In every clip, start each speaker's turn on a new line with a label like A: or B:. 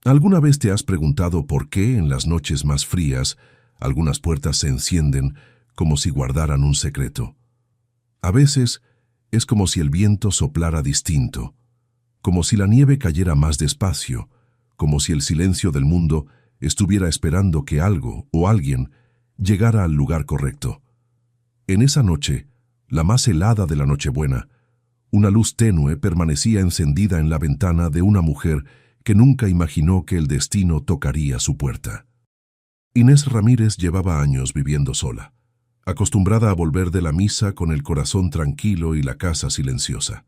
A: ¿Alguna vez te has preguntado por qué en las noches más frías algunas puertas se encienden como si guardaran un secreto? A veces es como si el viento soplara distinto, como si la nieve cayera más despacio, como si el silencio del mundo estuviera esperando que algo o alguien llegara al lugar correcto. En esa noche, la más helada de la Nochebuena, una luz tenue permanecía encendida en la ventana de una mujer que nunca imaginó que el destino tocaría su puerta. Inés Ramírez llevaba años viviendo sola, acostumbrada a volver de la misa con el corazón tranquilo y la casa silenciosa.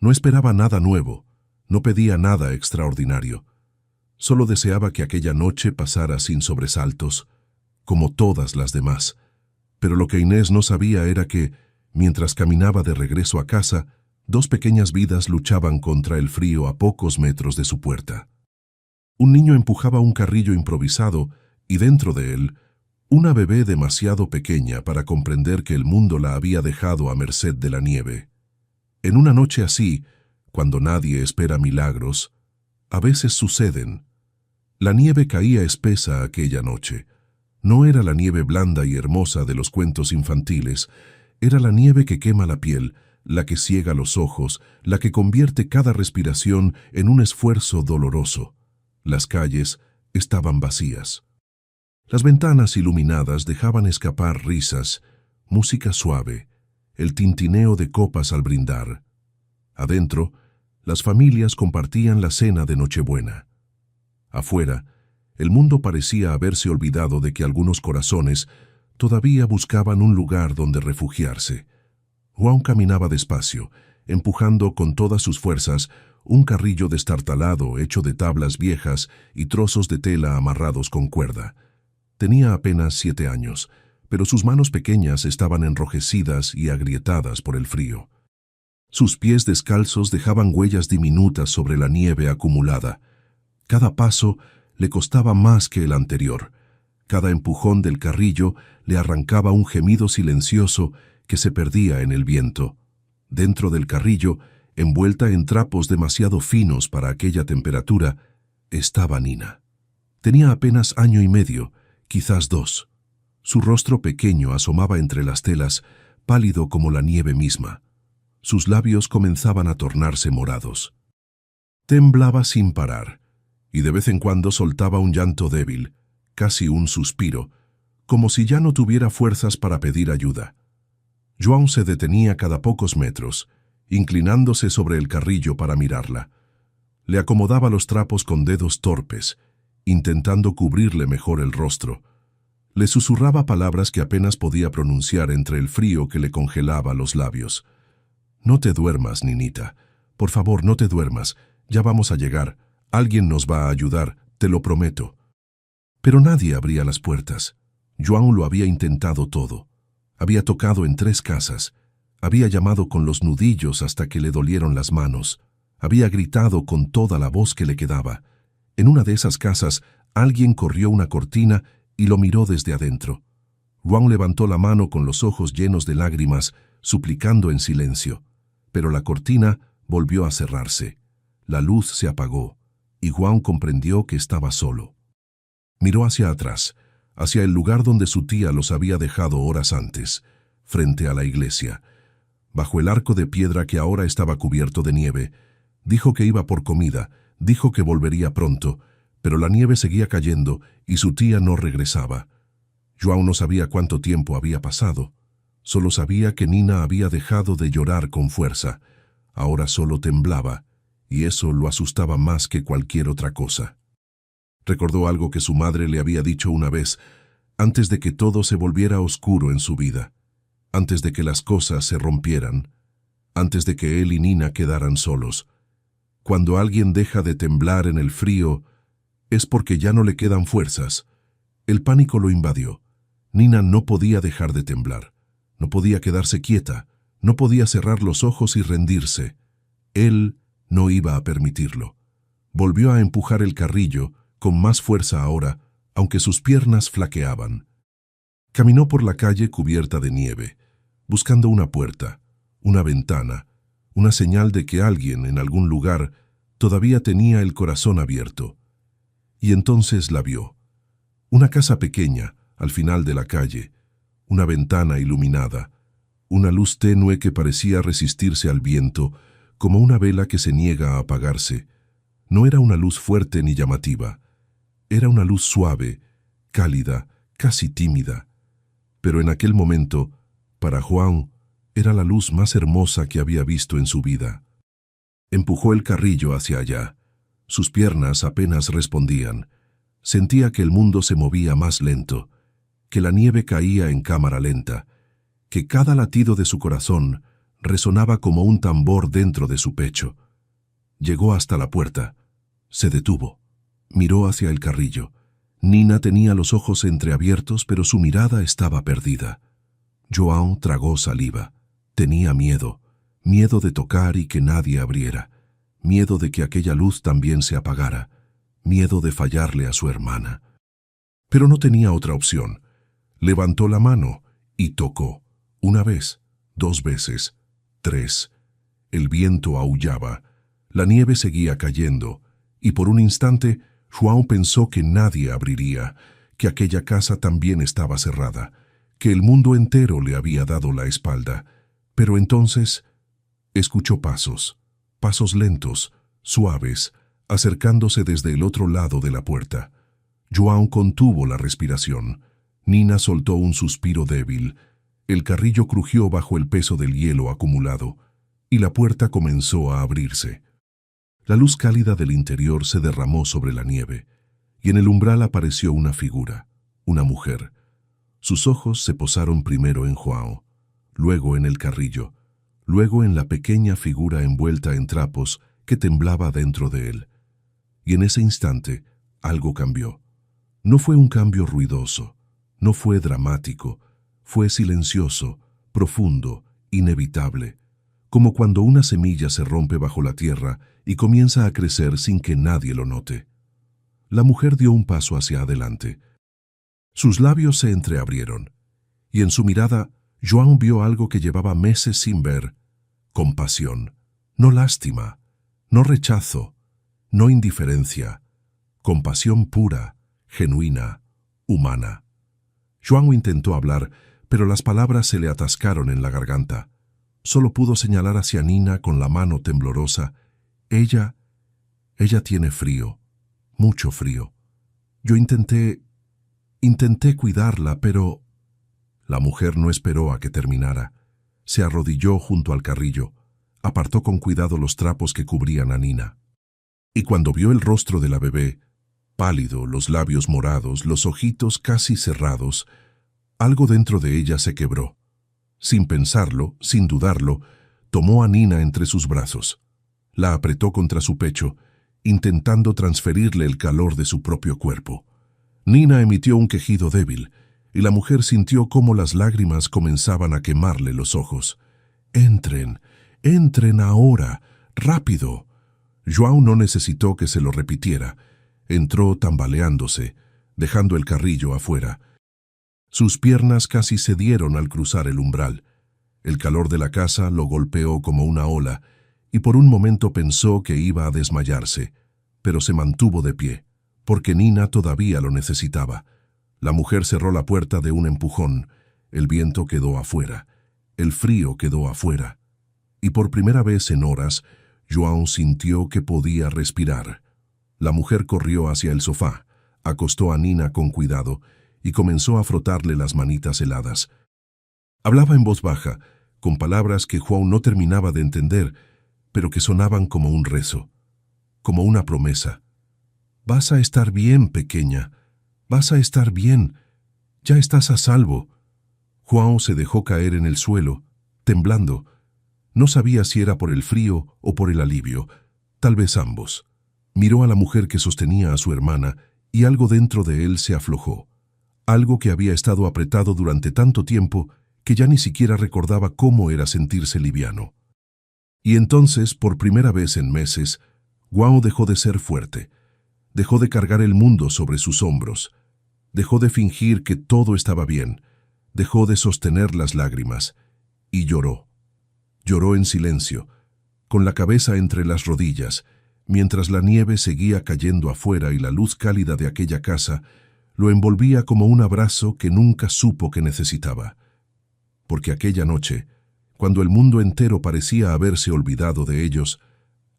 A: No esperaba nada nuevo, no pedía nada extraordinario. Solo deseaba que aquella noche pasara sin sobresaltos, como todas las demás. Pero lo que Inés no sabía era que, mientras caminaba de regreso a casa, dos pequeñas vidas luchaban contra el frío a pocos metros de su puerta. Un niño empujaba un carrillo improvisado y dentro de él, una bebé demasiado pequeña para comprender que el mundo la había dejado a merced de la nieve. En una noche así, cuando nadie espera milagros, a veces suceden. La nieve caía espesa aquella noche. No era la nieve blanda y hermosa de los cuentos infantiles, era la nieve que quema la piel, la que ciega los ojos, la que convierte cada respiración en un esfuerzo doloroso. Las calles estaban vacías. Las ventanas iluminadas dejaban escapar risas, música suave, el tintineo de copas al brindar. Adentro, las familias compartían la cena de Nochebuena. Afuera, el mundo parecía haberse olvidado de que algunos corazones todavía buscaban un lugar donde refugiarse. Juan caminaba despacio, empujando con todas sus fuerzas un carrillo destartalado hecho de tablas viejas y trozos de tela amarrados con cuerda. Tenía apenas 7 años, pero sus manos pequeñas estaban enrojecidas y agrietadas por el frío. Sus pies descalzos dejaban huellas diminutas sobre la nieve acumulada. Cada paso le costaba más que el anterior. Cada empujón del carrillo le arrancaba un gemido silencioso que se perdía en el viento. Dentro del carrillo, envuelta en trapos demasiado finos para aquella temperatura, estaba Nina. Tenía apenas 1 año y medio, quizás 2. Su rostro pequeño asomaba entre las telas, pálido como la nieve misma. Sus labios comenzaban a tornarse morados. Temblaba sin parar, y de vez en cuando soltaba un llanto débil, casi un suspiro, como si ya no tuviera fuerzas para pedir ayuda. João se detenía cada pocos metros, inclinándose sobre el carrillo para mirarla. Le acomodaba los trapos con dedos torpes, intentando cubrirle mejor el rostro. Le susurraba palabras que apenas podía pronunciar entre el frío que le congelaba los labios. «No te duermas, Ninita. Por favor, no te duermas. Ya vamos a llegar. Alguien nos va a ayudar, te lo prometo». Pero nadie abría las puertas. João lo había intentado todo. Había tocado en 3 casas. Había llamado con los nudillos hasta que le dolieron las manos. Había gritado con toda la voz que le quedaba. En una de esas casas, alguien corrió una cortina y lo miró desde adentro. João levantó la mano con los ojos llenos de lágrimas, suplicando en silencio. Pero la cortina volvió a cerrarse. La luz se apagó, y João comprendió que estaba solo. Miró hacia atrás, hacia el lugar donde su tía los había dejado horas antes, frente a la iglesia. Bajo el arco de piedra que ahora estaba cubierto de nieve, dijo que iba por comida, dijo que volvería pronto, pero la nieve seguía cayendo y su tía no regresaba. João no sabía cuánto tiempo había pasado. Solo sabía que Nina había dejado de llorar con fuerza. Ahora solo temblaba, y eso lo asustaba más que cualquier otra cosa. Recordó algo que su madre le había dicho una vez, antes de que todo se volviera oscuro en su vida, antes de que las cosas se rompieran, antes de que él y Nina quedaran solos. Cuando alguien deja de temblar en el frío, es porque ya no le quedan fuerzas. El pánico lo invadió. Nina no podía dejar de temblar. No podía quedarse quieta, no podía cerrar los ojos y rendirse. Él no iba a permitirlo. Volvió a empujar el carrillo, con más fuerza ahora, aunque sus piernas flaqueaban. Caminó por la calle cubierta de nieve, buscando una puerta, una ventana, una señal de que alguien en algún lugar todavía tenía el corazón abierto. y entonces la vio. Una casa pequeña, al final de la calle, una ventana iluminada, una luz tenue que parecía resistirse al viento, como una vela que se niega a apagarse. No era una luz fuerte ni llamativa. Era una luz suave, cálida, casi tímida. Pero en aquel momento, para João, era la luz más hermosa que había visto en su vida. Empujó el carrillo hacia allá. Sus piernas apenas respondían. Sentía que el mundo se movía más lento, que la nieve caía en cámara lenta, que cada latido de su corazón resonaba como un tambor dentro de su pecho. Llegó hasta la puerta. Se detuvo. Miró hacia el carrillo. Nina tenía los ojos entreabiertos, pero su mirada estaba perdida. João tragó saliva. Tenía miedo. Miedo de tocar y que nadie abriera. Miedo de que aquella luz también se apagara. Miedo de fallarle a su hermana. Pero no tenía otra opción. Levantó la mano y tocó. Una vez, 2 veces, 3. El viento aullaba. La nieve seguía cayendo, y por un instante João pensó que nadie abriría, que aquella casa también estaba cerrada, que el mundo entero le había dado la espalda. Pero entonces escuchó pasos, pasos lentos, suaves, acercándose desde el otro lado de la puerta. João contuvo la respiración. Nina soltó un suspiro débil. El carrillo crujió bajo el peso del hielo acumulado, y la puerta comenzó a abrirse. La luz cálida del interior se derramó sobre la nieve, y en el umbral apareció una figura, una mujer. Sus ojos se posaron primero en João, luego en el carrillo, luego en la pequeña figura envuelta en trapos que temblaba dentro de él. Y en ese instante algo cambió. No fue un cambio ruidoso, no fue dramático, fue silencioso, profundo, inevitable, como cuando una semilla se rompe bajo la tierra y comienza a crecer sin que nadie lo note. La mujer dio un paso hacia adelante. Sus labios se entreabrieron, y en su mirada João vio algo que llevaba meses sin ver: compasión, no lástima, no rechazo, no indiferencia, compasión pura, genuina, humana. João intentó hablar, pero las palabras se le atascaron en la garganta. Solo pudo señalar hacia Nina con la mano temblorosa. Ella tiene frío, mucho frío. Yo intenté cuidarla, pero... La mujer no esperó a que terminara. Se arrodilló junto al carrillo, apartó con cuidado los trapos que cubrían a Nina. Y cuando vio el rostro de la bebé, pálido, los labios morados, los ojitos casi cerrados, algo dentro de ella se quebró. Sin pensarlo, sin dudarlo, tomó a Nina entre sus brazos. La apretó contra su pecho, intentando transferirle el calor de su propio cuerpo. Nina emitió un quejido débil, y la mujer sintió cómo las lágrimas comenzaban a quemarle los ojos. «Entren, entren ahora, rápido». João no necesitó que se lo repitiera. Entró tambaleándose, dejando el carrillo afuera. Sus piernas casi cedieron al cruzar el umbral. El calor de la casa lo golpeó como una ola, y por un momento pensó que iba a desmayarse, pero se mantuvo de pie, porque Nina todavía lo necesitaba. La mujer cerró la puerta de un empujón. El viento quedó afuera. El frío quedó afuera. Y por primera vez en horas, João sintió que podía respirar. La mujer corrió hacia el sofá, acostó a Nina con cuidado y comenzó a frotarle las manitas heladas. Hablaba en voz baja, con palabras que João no terminaba de entender, pero que sonaban como un rezo, como una promesa. «Vas a estar bien, pequeña. Vas a estar bien. Ya estás a salvo». João se dejó caer en el suelo, temblando. No sabía si era por el frío o por el alivio, tal vez ambos. Miró a la mujer que sostenía a su hermana y algo dentro de él se aflojó. Algo que había estado apretado durante tanto tiempo que ya ni siquiera recordaba cómo era sentirse liviano. Y entonces, por primera vez en meses, João dejó de ser fuerte. Dejó de cargar el mundo sobre sus hombros. Dejó de fingir que todo estaba bien. Dejó de sostener las lágrimas. Y lloró. Lloró en silencio, con la cabeza entre las rodillas, mientras la nieve seguía cayendo afuera y la luz cálida de aquella casa lo envolvía como un abrazo que nunca supo que necesitaba. Porque aquella noche, cuando el mundo entero parecía haberse olvidado de ellos,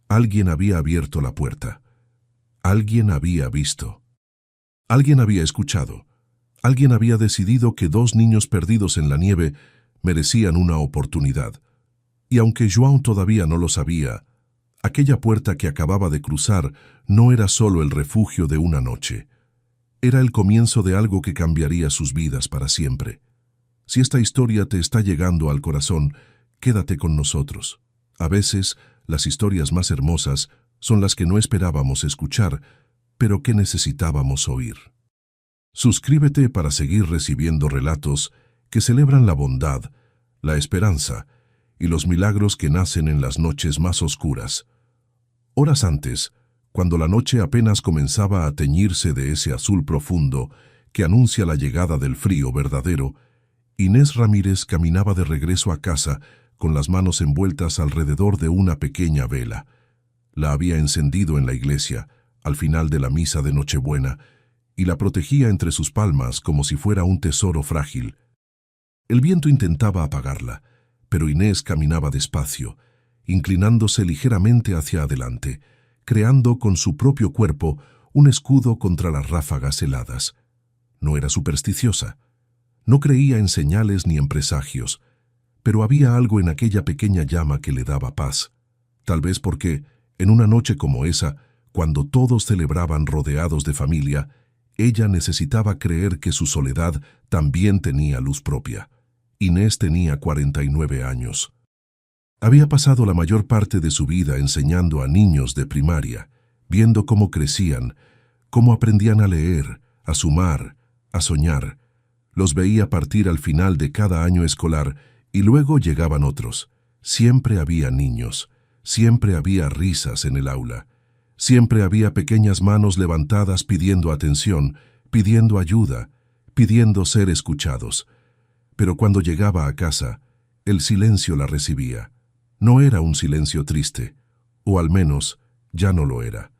A: alguien había abierto la puerta. Alguien había visto. Alguien había escuchado. Alguien había decidido que dos niños perdidos en la nieve merecían una oportunidad. Y aunque João todavía no lo sabía, aquella puerta que acababa de cruzar no era solo el refugio de una noche. Era el comienzo de algo que cambiaría sus vidas para siempre. Si esta historia te está llegando al corazón, quédate con nosotros. A veces, las historias más hermosas son las que no esperábamos escuchar, pero que necesitábamos oír. Suscríbete para seguir recibiendo relatos que celebran la bondad, la esperanza y los milagros que nacen en las noches más oscuras. Horas antes, cuando la noche apenas comenzaba a teñirse de ese azul profundo que anuncia la llegada del frío verdadero, Inés Ramírez caminaba de regreso a casa con las manos envueltas alrededor de una pequeña vela. La había encendido en la iglesia, al final de la misa de Nochebuena, y la protegía entre sus palmas como si fuera un tesoro frágil. El viento intentaba apagarla, pero Inés caminaba despacio, inclinándose ligeramente hacia adelante, creando con su propio cuerpo un escudo contra las ráfagas heladas. No era supersticiosa. No creía en señales ni en presagios, pero había algo en aquella pequeña llama que le daba paz. Tal vez porque, en una noche como esa, cuando todos celebraban rodeados de familia, ella necesitaba creer que su soledad también tenía luz propia. Inés tenía 49 años. Había pasado la mayor parte de su vida enseñando a niños de primaria, viendo cómo crecían, cómo aprendían a leer, a sumar, a soñar. Los veía partir al final de cada año escolar y luego llegaban otros. Siempre había niños, siempre había risas en el aula, siempre había pequeñas manos levantadas pidiendo atención, pidiendo ayuda, pidiendo ser escuchados. Pero cuando llegaba a casa, el silencio la recibía. No era un silencio triste, o al menos ya no lo era.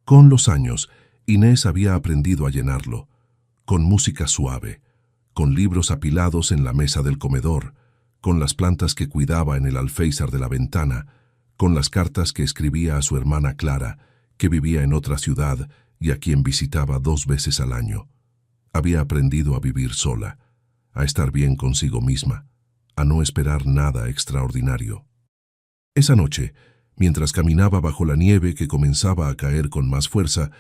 A: Con los años, Inés había aprendido a llenarlo, con música suave, con libros apilados en la mesa del comedor, con las plantas que cuidaba en el alféizar de la ventana, con las cartas que escribía a su hermana Clara, que vivía en otra ciudad y a quien visitaba 2 veces al año. Había aprendido a vivir sola, a estar bien consigo misma, a no esperar nada extraordinario. Esa noche, mientras caminaba bajo la nieve que comenzaba a caer con más fuerza,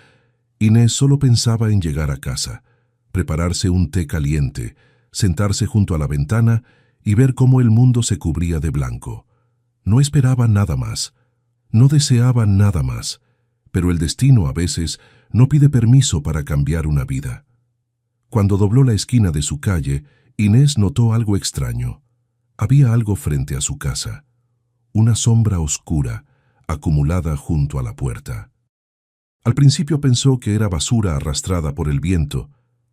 A: Inés solo pensaba en llegar a casa, prepararse un té caliente, sentarse junto a la ventana y ver cómo el mundo se cubría de blanco. No esperaba nada más, no deseaba nada más, pero el destino a veces no pide permiso para cambiar una vida. Cuando dobló la esquina de su calle, Inés notó algo extraño. Había algo frente a su casa. Una sombra oscura, acumulada junto a la puerta. Al principio pensó que era basura arrastrada por el viento,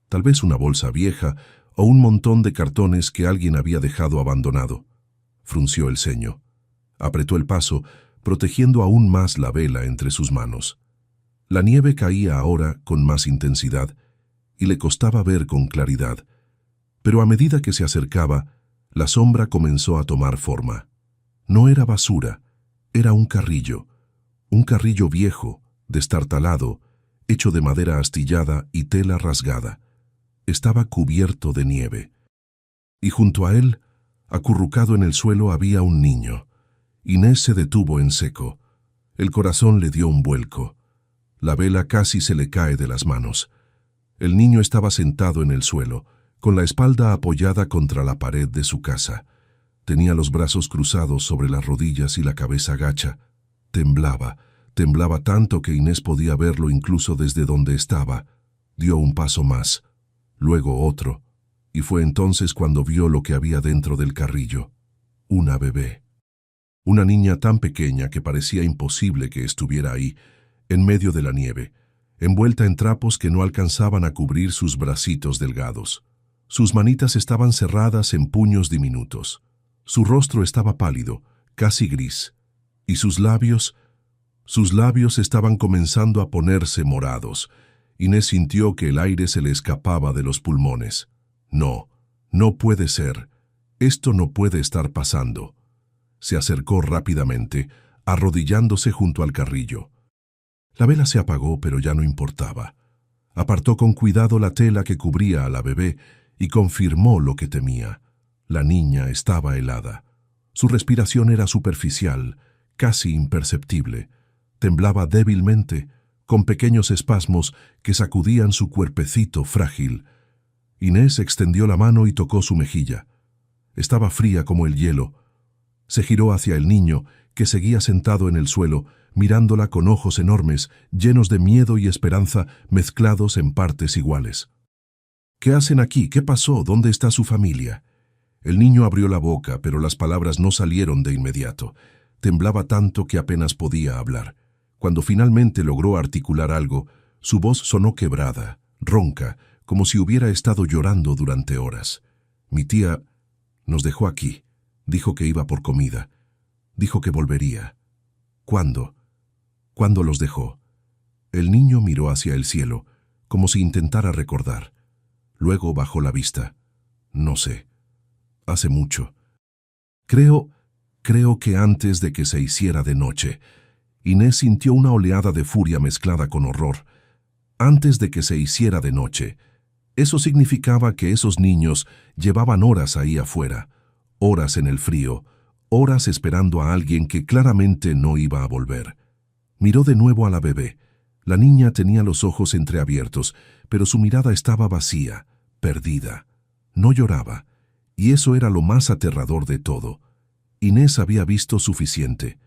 A: tal vez una bolsa vieja o un montón de cartones que alguien había dejado abandonado. Frunció el ceño. Apretó el paso, protegiendo aún más la vela entre sus manos. La nieve caía ahora con más intensidad y le costaba ver con claridad, pero a medida que se acercaba, la sombra comenzó a tomar forma. No era basura, era un carrillo viejo, destartalado, hecho de madera astillada y tela rasgada. Estaba cubierto de nieve. Y junto a él, acurrucado en el suelo, había un niño. Inés se detuvo en seco. El corazón le dio un vuelco. La vela casi se le cae de las manos. El niño estaba sentado en el suelo, con la espalda apoyada contra la pared de su casa. Tenía los brazos cruzados sobre las rodillas y la cabeza gacha. Temblaba tanto que Inés podía verlo incluso desde donde estaba. Dio un paso más, luego otro, y fue entonces cuando vio lo que había dentro del carrillo. Una bebé. Una niña tan pequeña que parecía imposible que estuviera ahí, en medio de la nieve, envuelta en trapos que no alcanzaban a cubrir sus bracitos delgados. Sus manitas estaban cerradas en puños diminutos. Su rostro estaba pálido, casi gris, y sus labios, Sus labios estaban comenzando a ponerse morados. Inés sintió que el aire se le escapaba de los pulmones. No, no puede ser. Esto no puede estar pasando. Se acercó rápidamente, arrodillándose junto al carrillo. La vela se apagó, pero ya no importaba. Apartó con cuidado la tela que cubría a la bebé y confirmó lo que temía. La niña estaba helada. Su respiración era superficial, casi imperceptible. Temblaba débilmente, con pequeños espasmos que sacudían su cuerpecito frágil. Inés extendió la mano y tocó su mejilla. Estaba fría como el hielo. Se giró hacia el niño, que seguía sentado en el suelo, mirándola con ojos enormes, llenos de miedo y esperanza mezclados en partes iguales. «¿Qué hacen aquí? ¿Qué pasó? ¿Dónde está su familia?» El niño abrió la boca, pero las palabras no salieron de inmediato. Temblaba tanto que apenas podía hablar. Cuando finalmente logró articular algo, su voz sonó quebrada, ronca, como si hubiera estado llorando durante horas. «Mi tía nos dejó aquí. Dijo que iba por comida. Dijo que volvería». «¿Cuándo? ¿Cuándo los dejó?» El niño miró hacia el cielo, como si intentara recordar. Luego bajó la vista. «No sé. Hace mucho. Creo que antes de que se hiciera de noche». Inés sintió una oleada de furia mezclada con horror. Antes de que se hiciera de noche. Eso significaba que esos niños llevaban horas ahí afuera, horas en el frío, horas esperando a alguien que claramente no iba a volver. Miró de nuevo a la bebé. La niña tenía los ojos entreabiertos, pero su mirada estaba vacía, perdida. No lloraba, y eso era lo más aterrador de todo. Inés había visto suficiente.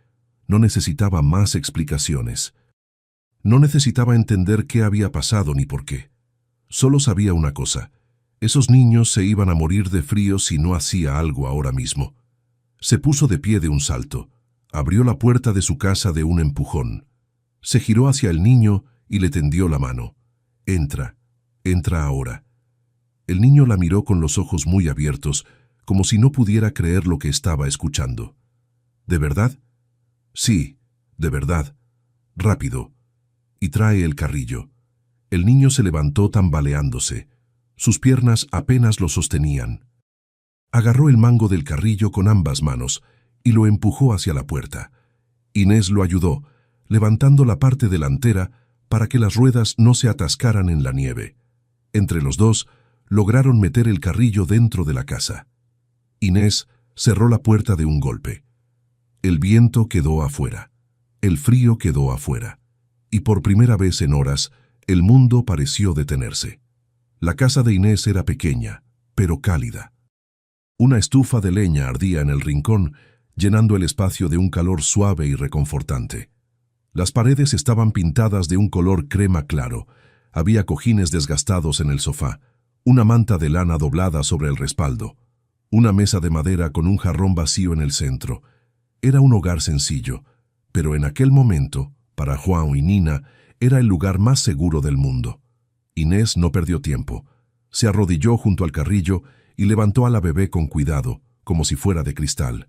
A: No necesitaba más explicaciones. No necesitaba entender qué había pasado ni por qué. Solo sabía una cosa. Esos niños se iban a morir de frío si no hacía algo ahora mismo. Se puso de pie de un salto. Abrió la puerta de su casa de un empujón. Se giró hacia el niño y le tendió la mano. «Entra, entra ahora». El niño la miró con los ojos muy abiertos, como si no pudiera creer lo que estaba escuchando. «¿De verdad?» «Sí, de verdad. Rápido. Y trae el carrillo». El niño se levantó tambaleándose. Sus piernas apenas lo sostenían. Agarró el mango del carrillo con ambas manos y lo empujó hacia la puerta. Inés lo ayudó, levantando la parte delantera para que las ruedas no se atascaran en la nieve. Entre los dos, lograron meter el carrillo dentro de la casa. Inés cerró la puerta de un golpe. El viento quedó afuera. El frío quedó afuera. Y por primera vez en horas, el mundo pareció detenerse. La casa de Inés era pequeña, pero cálida. Una estufa de leña ardía en el rincón, llenando el espacio de un calor suave y reconfortante. Las paredes estaban pintadas de un color crema claro. Había cojines desgastados en el sofá, una manta de lana doblada sobre el respaldo, una mesa de madera con un jarrón vacío en el centro. Era un hogar sencillo, pero en aquel momento, para Juan y Nina, era el lugar más seguro del mundo. Inés no perdió tiempo. Se arrodilló junto al carrillo y levantó a la bebé con cuidado, como si fuera de cristal.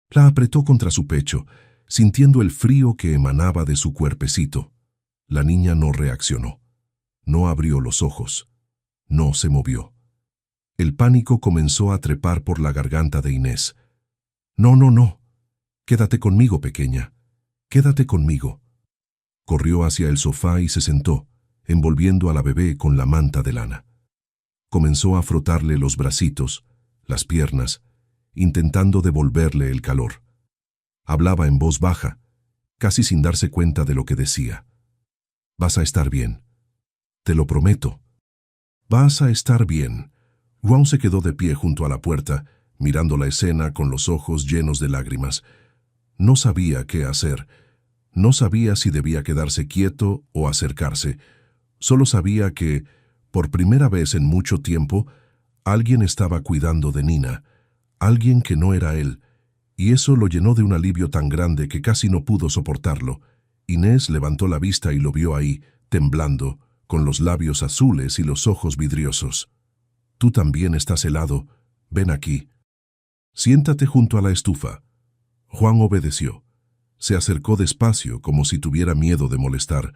A: La apretó contra su pecho, sintiendo el frío que emanaba de su cuerpecito. La niña no reaccionó. No abrió los ojos. No se movió. El pánico comenzó a trepar por la garganta de Inés. «No, no, no. Quédate conmigo, pequeña. Quédate conmigo». Corrió hacia el sofá y se sentó, envolviendo a la bebé con la manta de lana. Comenzó a frotarle los bracitos, las piernas, intentando devolverle el calor. Hablaba en voz baja, casi sin darse cuenta de lo que decía. «Vas a estar bien. Te lo prometo. Vas a estar bien». Juan se quedó de pie junto a la puerta, mirando la escena con los ojos llenos de lágrimas. No sabía qué hacer. No sabía si debía quedarse quieto o acercarse. Solo sabía que, por primera vez en mucho tiempo, alguien estaba cuidando de Nina, alguien que no era él, y eso lo llenó de un alivio tan grande que casi no pudo soportarlo. Inés levantó la vista y lo vio ahí, temblando, con los labios azules y los ojos vidriosos. «Tú también estás helado. Ven aquí. Siéntate junto a la estufa». Juan obedeció. Se acercó despacio, como si tuviera miedo de molestar.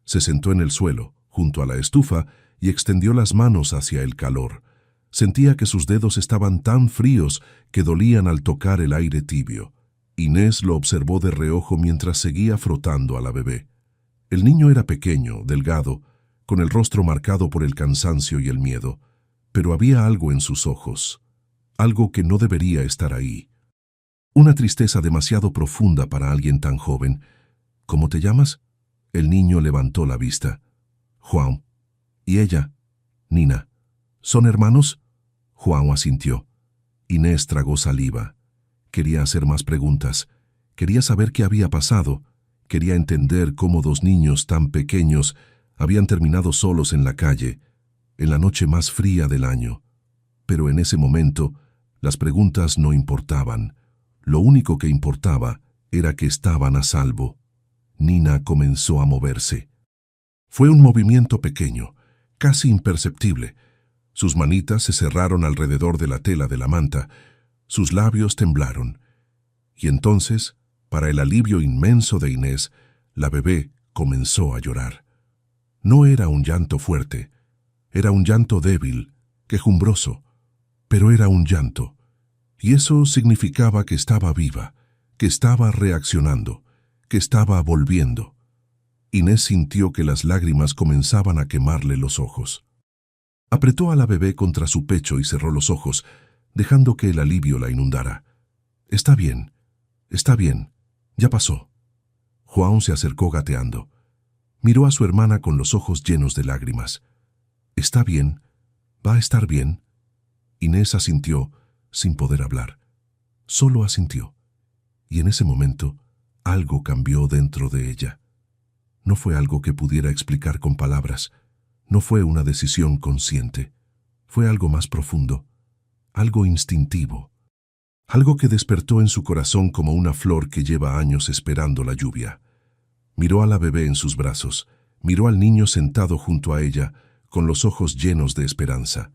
A: Se sentó en el suelo, junto a la estufa, y extendió las manos hacia el calor. Sentía que sus dedos estaban tan fríos que dolían al tocar el aire tibio. Inés lo observó de reojo mientras seguía frotando a la bebé. El niño era pequeño, delgado, con el rostro marcado por el cansancio y el miedo, pero había algo en sus ojos, algo que no debería estar ahí. Una tristeza demasiado profunda para alguien tan joven. ¿Cómo te llamas? El niño levantó la vista. Juan. ¿Y ella? Nina. ¿Son hermanos? Juan asintió. Inés tragó saliva. Quería hacer más preguntas. Quería saber qué había pasado. Quería entender cómo dos niños tan pequeños habían terminado solos en la calle, en la noche más fría del año. Pero en ese momento, las preguntas no importaban. Lo único que importaba era que estaban a salvo. Nina comenzó a moverse. Fue un movimiento pequeño, casi imperceptible. Sus manitas se cerraron alrededor de la tela de la manta, sus labios temblaron. Y entonces, para el alivio inmenso de Inés, la bebé comenzó a llorar. No era un llanto fuerte, era un llanto débil, quejumbroso, pero era un llanto. Y eso significaba que estaba viva, que estaba reaccionando, que estaba volviendo. Inés sintió que las lágrimas comenzaban a quemarle los ojos. Apretó a la bebé contra su pecho y cerró los ojos, dejando que el alivio la inundara. Está bien, ya pasó. Juan se acercó gateando. Miró a su hermana con los ojos llenos de lágrimas. Está bien, va a estar bien. Inés asintió, sin poder hablar. Solo asintió. Y en ese momento, algo cambió dentro de ella. No fue algo que pudiera explicar con palabras. No fue una decisión consciente. Fue algo más profundo, algo instintivo. Algo que despertó en su corazón como una flor que lleva años esperando la lluvia. Miró a la bebé en sus brazos, miró al niño sentado junto a ella, con los ojos llenos de esperanza,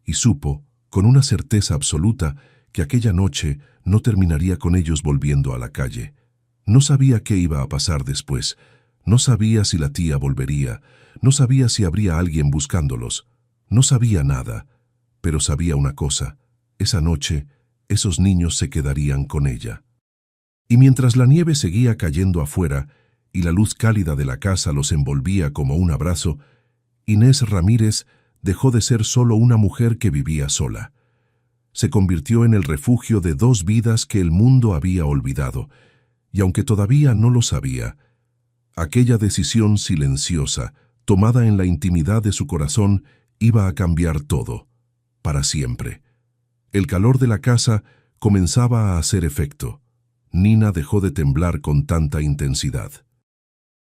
A: y supo, con una certeza absoluta, que aquella noche no terminaría con ellos volviendo a la calle. No sabía qué iba a pasar después, no sabía si la tía volvería, no sabía si habría alguien buscándolos, no sabía nada, pero sabía una cosa: esa noche, esos niños se quedarían con ella. Y mientras la nieve seguía cayendo afuera y la luz cálida de la casa los envolvía como un abrazo, Inés Ramírez dejó de ser solo una mujer que vivía sola. Se convirtió en el refugio de dos vidas que el mundo había olvidado, y aunque todavía no lo sabía, aquella decisión silenciosa, tomada en la intimidad de su corazón, iba a cambiar todo, para siempre. El calor de la casa comenzaba a hacer efecto. Nina dejó de temblar con tanta intensidad.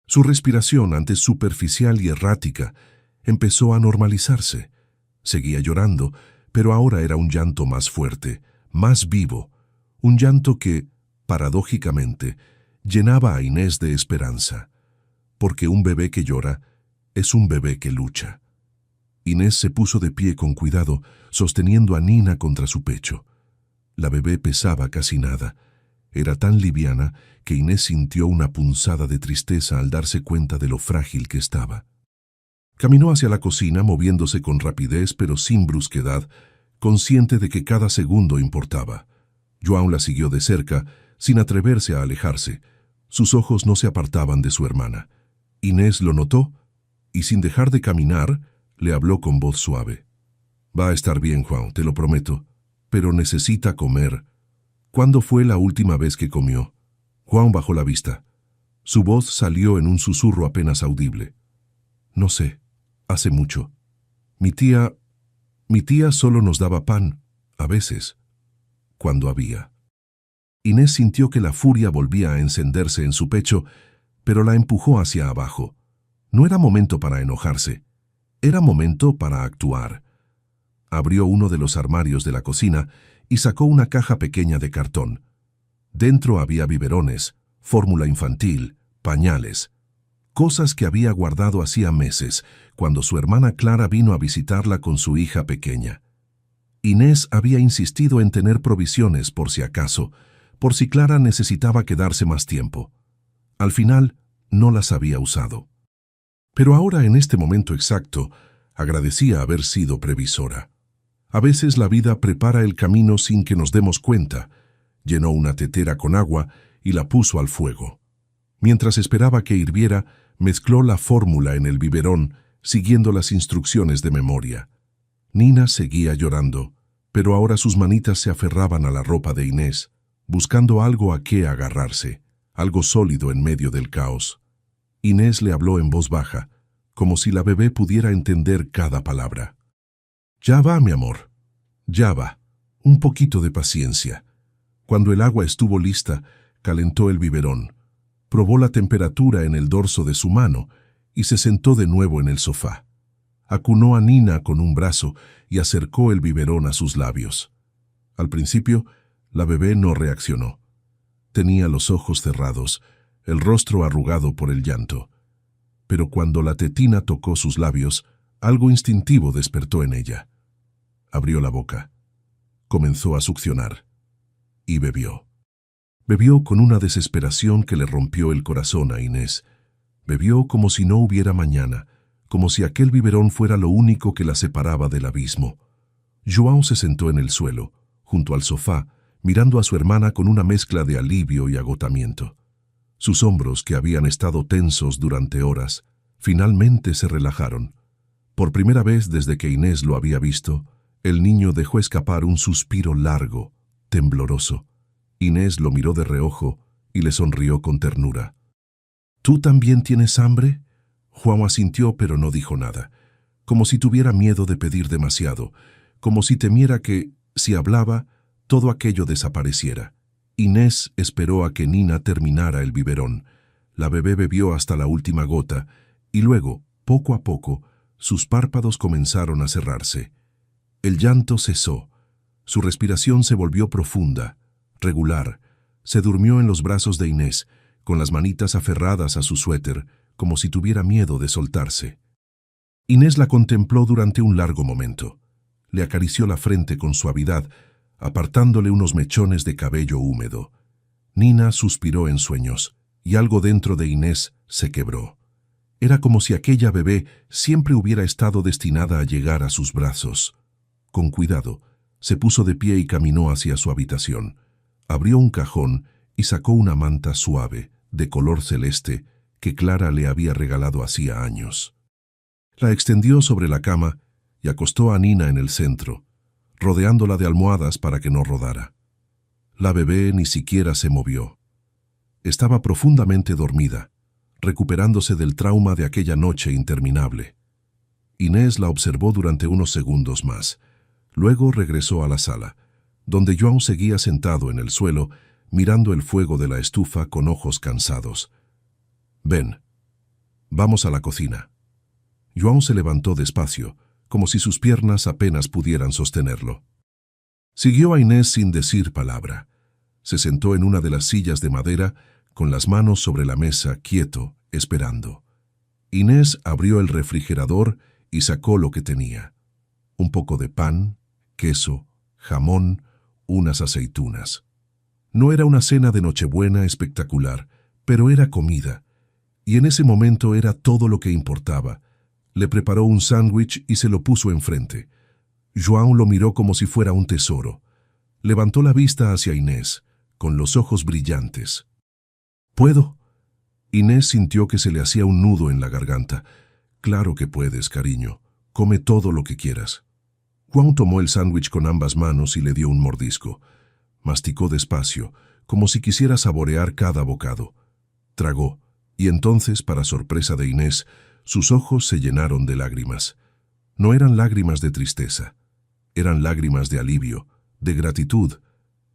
A: Su respiración, antes superficial y errática, empezó a normalizarse. Seguía llorando, pero ahora era un llanto más fuerte, más vivo, un llanto que, paradójicamente, llenaba a Inés de esperanza, porque un bebé que llora es un bebé que lucha. Inés se puso de pie con cuidado, sosteniendo a Nina contra su pecho. La bebé pesaba casi nada. Era tan liviana que Inés sintió una punzada de tristeza al darse cuenta de lo frágil que estaba. Caminó hacia la cocina, moviéndose con rapidez pero sin brusquedad, consciente de que cada segundo importaba. Joan la siguió de cerca, sin atreverse a alejarse. Sus ojos no se apartaban de su hermana. Inés lo notó y, sin dejar de caminar, le habló con voz suave. Va a estar bien, Juan, te lo prometo, pero necesita comer. ¿Cuándo fue la última vez que comió? Juan bajó la vista. Su voz salió en un susurro apenas audible. No sé, hace mucho. Mi tía solo nos daba pan, a veces, cuando había. Inés sintió que la furia volvía a encenderse en su pecho, pero la empujó hacia abajo. No era momento para enojarse. Era momento para actuar. Abrió uno de los armarios de la cocina y sacó una caja pequeña de cartón. Dentro había biberones, fórmula infantil, pañales, cosas que había guardado hacía meses, cuando su hermana Clara vino a visitarla con su hija pequeña. Inés había insistido en tener provisiones por si acaso, por si Clara necesitaba quedarse más tiempo. Al final, no las había usado. Pero ahora, en este momento exacto, agradecía haber sido previsora. A veces la vida prepara el camino sin que nos demos cuenta. Llenó una tetera con agua y la puso al fuego. Mientras esperaba que hirviera, mezcló la fórmula en el biberón, siguiendo las instrucciones de memoria. Nina seguía llorando, pero ahora sus manitas se aferraban a la ropa de Inés, buscando algo a qué agarrarse, algo sólido en medio del caos. Inés le habló en voz baja, como si la bebé pudiera entender cada palabra. «Ya va, mi amor, ya va. Un poquito de paciencia». Cuando el agua estuvo lista, calentó el biberón, probó la temperatura en el dorso de su mano y se sentó de nuevo en el sofá. Acunó a Nina con un brazo y acercó el biberón a sus labios. Al principio, la bebé no reaccionó. Tenía los ojos cerrados, el rostro arrugado por el llanto. Pero cuando la tetina tocó sus labios, algo instintivo despertó en ella. Abrió la boca. Comenzó a succionar. Y bebió. Bebió con una desesperación que le rompió el corazón a Inés. Bebió como si no hubiera mañana, como si aquel biberón fuera lo único que la separaba del abismo. João se sentó en el suelo, junto al sofá, mirando a su hermana con una mezcla de alivio y agotamiento. Sus hombros, que habían estado tensos durante horas, finalmente se relajaron. Por primera vez desde que Inés lo había visto, el niño dejó escapar un suspiro largo, tembloroso. Inés lo miró de reojo y le sonrió con ternura. «¿Tú también tienes hambre?» João asintió, pero no dijo nada, como si tuviera miedo de pedir demasiado, como si temiera que, si hablaba, todo aquello desapareciera. Inés esperó a que Nina terminara el biberón. La bebé bebió hasta la última gota, y luego, poco a poco, sus párpados comenzaron a cerrarse. El llanto cesó. Su respiración se volvió profunda, regular. Se durmió en los brazos de Inés, con las manitas aferradas a su suéter, como si tuviera miedo de soltarse. Inés la contempló durante un largo momento. Le acarició la frente con suavidad, apartándole unos mechones de cabello húmedo. Nina suspiró en sueños, y algo dentro de Inés se quebró. Era como si aquella bebé siempre hubiera estado destinada a llegar a sus brazos. Con cuidado, se puso de pie y caminó hacia su habitación. Abrió un cajón y sacó una manta suave, de color celeste, que Clara le había regalado hacía años. La extendió sobre la cama y acostó a Nina en el centro, rodeándola de almohadas para que no rodara. La bebé ni siquiera se movió. Estaba profundamente dormida, recuperándose del trauma de aquella noche interminable. Inés la observó durante unos segundos más. Luego regresó a la sala, donde João seguía sentado en el suelo, mirando el fuego de la estufa con ojos cansados. «Ven, vamos a la cocina». João se levantó despacio, como si sus piernas apenas pudieran sostenerlo. Siguió a Inés sin decir palabra. Se sentó en una de las sillas de madera, con las manos sobre la mesa, quieto, esperando. Inés abrió el refrigerador y sacó lo que tenía. Un poco de pan, queso, jamón, unas aceitunas. No era una cena de Nochebuena espectacular, pero era comida. Y en ese momento era todo lo que importaba. Le preparó un sándwich y se lo puso enfrente. João lo miró como si fuera un tesoro. Levantó la vista hacia Inés, con los ojos brillantes. «¿Puedo?» Inés sintió que se le hacía un nudo en la garganta. «Claro que puedes, cariño. Come todo lo que quieras». João tomó el sándwich con ambas manos y le dio un mordisco. Masticó despacio, como si quisiera saborear cada bocado. Tragó, y entonces, para sorpresa de Inés, sus ojos se llenaron de lágrimas. No eran lágrimas de tristeza, eran lágrimas de alivio, de gratitud,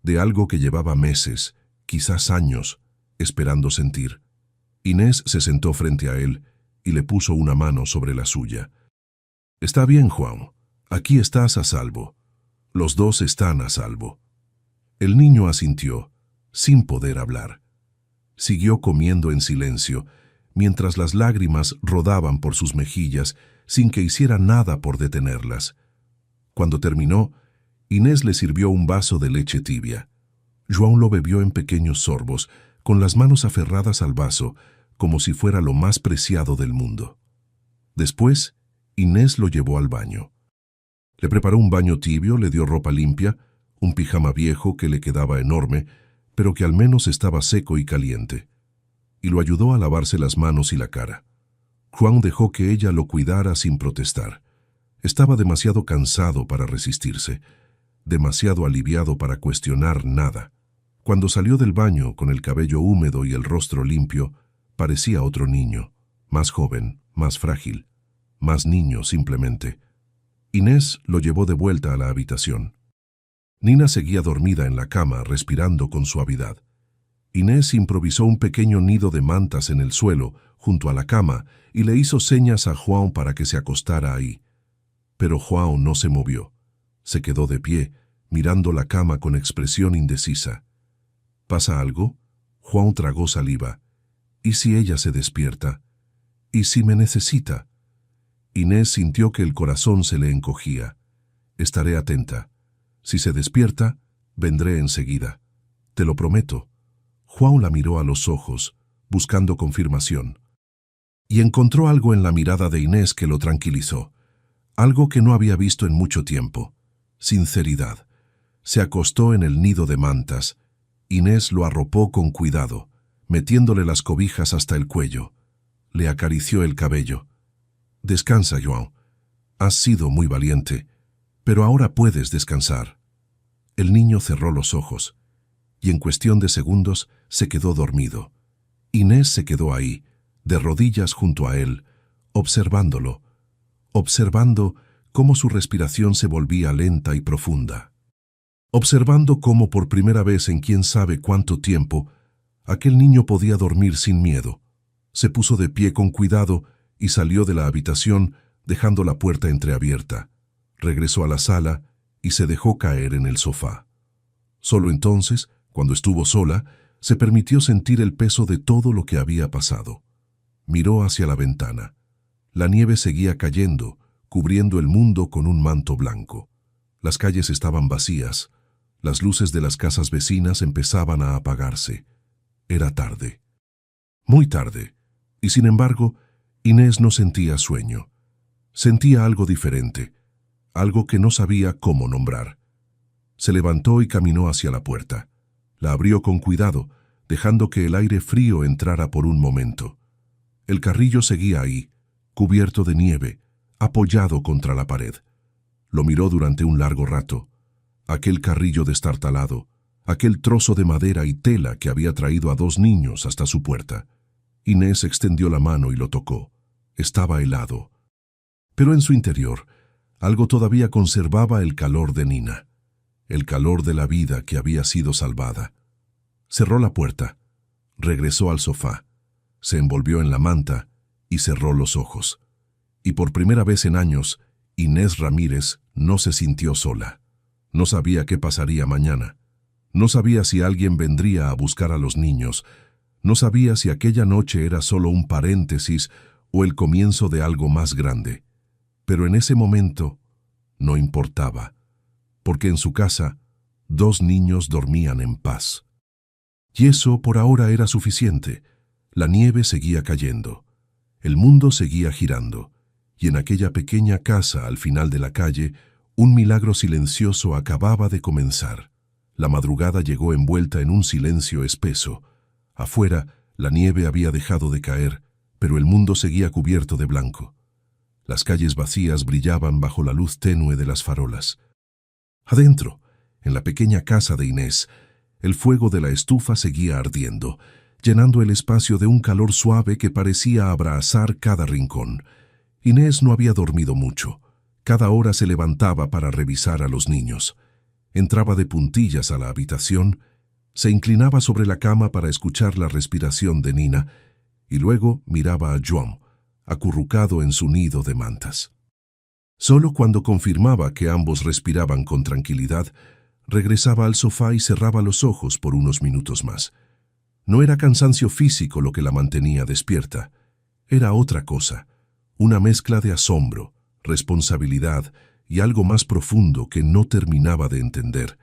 A: de algo que llevaba meses, quizás años, esperando sentir. Inés se sentó frente a él y le puso una mano sobre la suya. «Está bien, João. Aquí estás a salvo. Los dos están a salvo». El niño asintió, sin poder hablar. Siguió comiendo en silencio, mientras las lágrimas rodaban por sus mejillas sin que hiciera nada por detenerlas. Cuando terminó, Inés le sirvió un vaso de leche tibia. João lo bebió en pequeños sorbos, con las manos aferradas al vaso, como si fuera lo más preciado del mundo. Después, Inés lo llevó al baño. Le preparó un baño tibio, le dio ropa limpia, un pijama viejo que le quedaba enorme, pero que al menos estaba seco y caliente, y lo ayudó a lavarse las manos y la cara. Juan dejó que ella lo cuidara sin protestar. Estaba demasiado cansado para resistirse, demasiado aliviado para cuestionar nada. Cuando salió del baño con el cabello húmedo y el rostro limpio, parecía otro niño, más joven, más frágil, más niño simplemente. Inés lo llevó de vuelta a la habitación. Nina seguía dormida en la cama, respirando con suavidad. Inés improvisó un pequeño nido de mantas en el suelo, junto a la cama, y le hizo señas a Juan para que se acostara ahí. Pero Juan no se movió. Se quedó de pie, mirando la cama con expresión indecisa. ¿Pasa algo? Juan tragó saliva. ¿Y si ella se despierta? ¿Y si me necesita? Inés sintió que el corazón se le encogía. Estaré atenta. Si se despierta, vendré enseguida. Te lo prometo. Juan la miró a los ojos, buscando confirmación. Y encontró algo en la mirada de Inés que lo tranquilizó. Algo que no había visto en mucho tiempo. Sinceridad. Se acostó en el nido de mantas. Inés lo arropó con cuidado, metiéndole las cobijas hasta el cuello. Le acarició el cabello. Descansa, Joan. Has sido muy valiente, pero ahora puedes descansar. El niño cerró los ojos, y en cuestión de segundos se quedó dormido. Inés se quedó ahí, de rodillas junto a él, observándolo, observando cómo su respiración se volvía lenta y profunda. Observando cómo por primera vez en quién sabe cuánto tiempo, aquel niño podía dormir sin miedo. Se puso de pie con cuidado y salió de la habitación, dejando la puerta entreabierta. Regresó a la sala y se dejó caer en el sofá. Solo entonces, cuando estuvo sola, se permitió sentir el peso de todo lo que había pasado. Miró hacia la ventana. La nieve seguía cayendo, cubriendo el mundo con un manto blanco. Las calles estaban vacías. Las luces de las casas vecinas empezaban a apagarse. Era tarde. Muy tarde. Y sin embargo, Inés no sentía sueño. Sentía algo diferente, algo que no sabía cómo nombrar. Se levantó y caminó hacia la puerta. La abrió con cuidado, dejando que el aire frío entrara por un momento. El carrillo seguía ahí, cubierto de nieve, apoyado contra la pared. Lo miró durante un largo rato. Aquel carrillo destartalado, aquel trozo de madera y tela que había traído a dos niños hasta su puerta. Inés extendió la mano y lo tocó. Estaba helado. Pero en su interior, algo todavía conservaba el calor de Nina, el calor de la vida que había sido salvada. Cerró la puerta, regresó al sofá, se envolvió en la manta y cerró los ojos. Y por primera vez en años, Inés Ramírez no se sintió sola. No sabía qué pasaría mañana. No sabía si alguien vendría a buscar a los niños. No sabía si aquella noche era solo un paréntesis o el comienzo de algo más grande. Pero en ese momento no importaba, porque en su casa dos niños dormían en paz. Y eso por ahora era suficiente. La nieve seguía cayendo. El mundo seguía girando. Y en aquella pequeña casa al final de la calle, un milagro silencioso acababa de comenzar. La madrugada llegó envuelta en un silencio espeso. Afuera, la nieve había dejado de caer, pero el mundo seguía cubierto de blanco. Las calles vacías brillaban bajo la luz tenue de las farolas. Adentro, en la pequeña casa de Inés, el fuego de la estufa seguía ardiendo, llenando el espacio de un calor suave que parecía abrazar cada rincón. Inés no había dormido mucho. Cada hora se levantaba para revisar a los niños. Entraba de puntillas a la habitación, se inclinaba sobre la cama para escuchar la respiración de Nina y luego miraba a Joan, acurrucado en su nido de mantas. Solo cuando confirmaba que ambos respiraban con tranquilidad, regresaba al sofá y cerraba los ojos por unos minutos más. No era cansancio físico lo que la mantenía despierta. Era otra cosa, una mezcla de asombro, responsabilidad y algo más profundo que no terminaba de entender.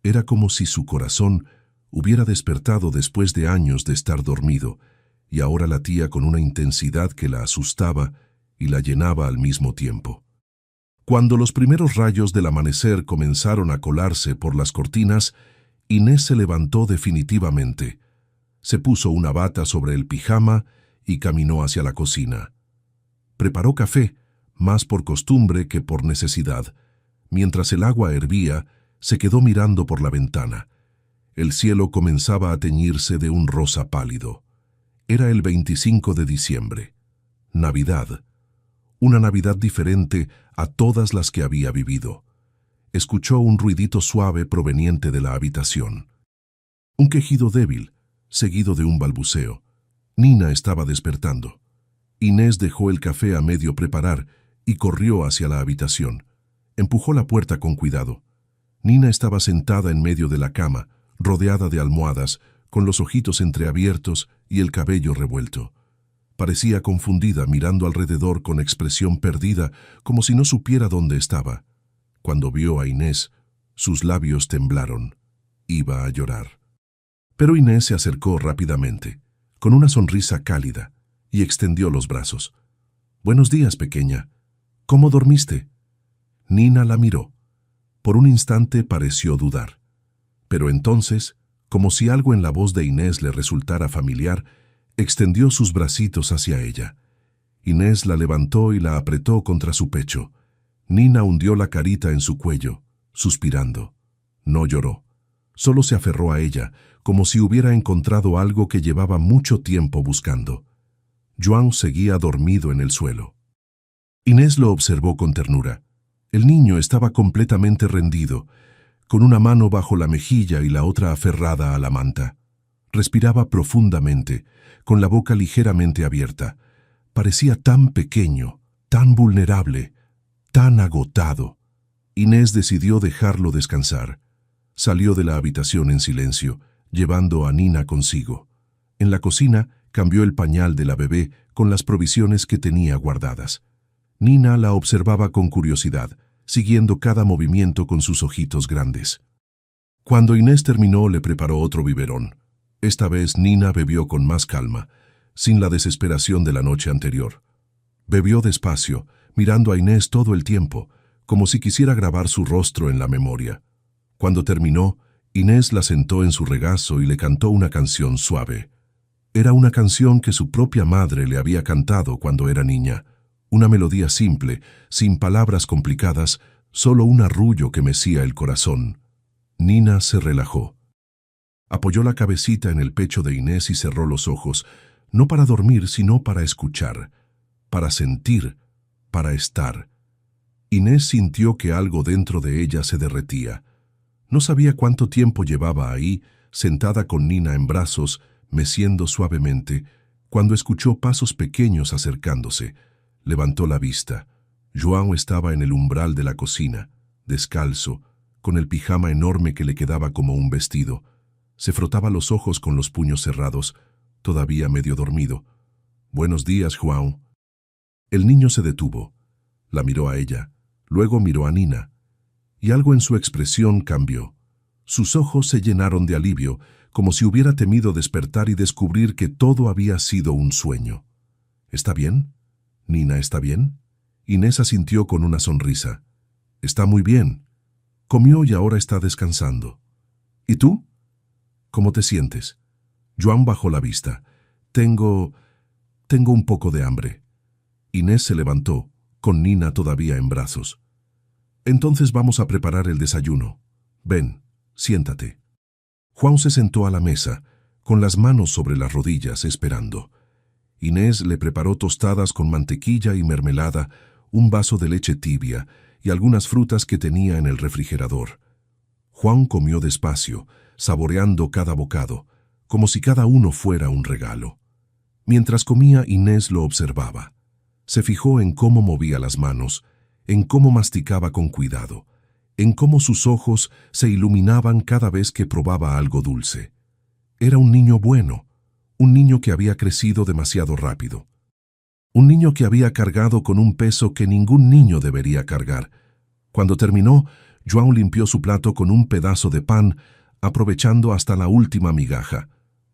A: Era como si su corazón Hubiera despertado después de años de estar dormido, y ahora latía con una intensidad que la asustaba y la llenaba al mismo tiempo. Cuando los primeros rayos del amanecer comenzaron a colarse por las cortinas, Inés se levantó definitivamente. Se puso una bata sobre el pijama y caminó hacia la cocina. Preparó café, más por costumbre que por necesidad. Mientras el agua hervía, se quedó mirando por la ventana. El cielo comenzaba a teñirse de un rosa pálido. Era el 25 de diciembre. Navidad. Una Navidad diferente a todas las que había vivido. Escuchó un ruidito suave proveniente de la habitación. Un quejido débil, seguido de un balbuceo. Nina estaba despertando. Inés dejó el café a medio preparar y corrió hacia la habitación. Empujó la puerta con cuidado. Nina estaba sentada en medio de la cama, rodeada de almohadas, con los ojitos entreabiertos y el cabello revuelto. Parecía confundida, mirando alrededor con expresión perdida, como si no supiera dónde estaba. Cuando vio a Inés, sus labios temblaron. Iba a llorar. Pero Inés se acercó rápidamente, con una sonrisa cálida, y extendió los brazos. «Buenos días, pequeña. ¿Cómo dormiste?» Nina la miró. Por un instante pareció dudar. Pero entonces, como si algo en la voz de Inés le resultara familiar, extendió sus bracitos hacia ella. Inés la levantó y la apretó contra su pecho. Nina hundió la carita en su cuello, suspirando. No lloró. Solo se aferró a ella, como si hubiera encontrado algo que llevaba mucho tiempo buscando. João seguía dormido en el suelo. Inés lo observó con ternura. El niño estaba completamente rendido, con una mano bajo la mejilla y la otra aferrada a la manta. Respiraba profundamente, con la boca ligeramente abierta. Parecía tan pequeño, tan vulnerable, tan agotado. Inés decidió dejarlo descansar. Salió de la habitación en silencio, llevando a Nina consigo. En la cocina cambió el pañal de la bebé con las provisiones que tenía guardadas. Nina la observaba con curiosidad, siguiendo cada movimiento con sus ojitos grandes. Cuando Inés terminó, le preparó otro biberón. Esta vez Nina bebió con más calma, sin la desesperación de la noche anterior. Bebió despacio, mirando a Inés todo el tiempo, como si quisiera grabar su rostro en la memoria. Cuando terminó, Inés la sentó en su regazo y le cantó una canción suave. Era una canción que su propia madre le había cantado cuando era niña. Una melodía simple, sin palabras complicadas, solo un arrullo que mecía el corazón. Nina se relajó. Apoyó la cabecita en el pecho de Inés y cerró los ojos, no para dormir, sino para escuchar, para sentir, para estar. Inés sintió que algo dentro de ella se derretía. No sabía cuánto tiempo llevaba ahí, sentada con Nina en brazos, meciendo suavemente, cuando escuchó pasos pequeños acercándose. Levantó la vista. João estaba en el umbral de la cocina, descalzo, con el pijama enorme que le quedaba como un vestido. Se frotaba los ojos con los puños cerrados, todavía medio dormido. «Buenos días, João». El niño se detuvo. La miró a ella, luego miró a Nina, y algo en su expresión cambió. Sus ojos se llenaron de alivio, como si hubiera temido despertar y descubrir que todo había sido un sueño. «¿Está bien? ¿Nina está bien?» Inés asintió con una sonrisa. «Está muy bien. Comió y ahora está descansando. ¿Y tú? ¿Cómo te sientes?» João bajó la vista. Tengo un poco de hambre». Inés se levantó, con Nina todavía en brazos. «Entonces vamos a preparar el desayuno. Ven, siéntate». João se sentó a la mesa, con las manos sobre las rodillas, esperando. Inés le preparó tostadas con mantequilla y mermelada, un vaso de leche tibia y algunas frutas que tenía en el refrigerador. João comió despacio, saboreando cada bocado, como si cada uno fuera un regalo. Mientras comía, Inés lo observaba. Se fijó en cómo movía las manos, en cómo masticaba con cuidado, en cómo sus ojos se iluminaban cada vez que probaba algo dulce. Era un niño bueno, un niño que había crecido demasiado rápido. Un niño que había cargado con un peso que ningún niño debería cargar. Cuando terminó, João limpió su plato con un pedazo de pan, aprovechando hasta la última migaja.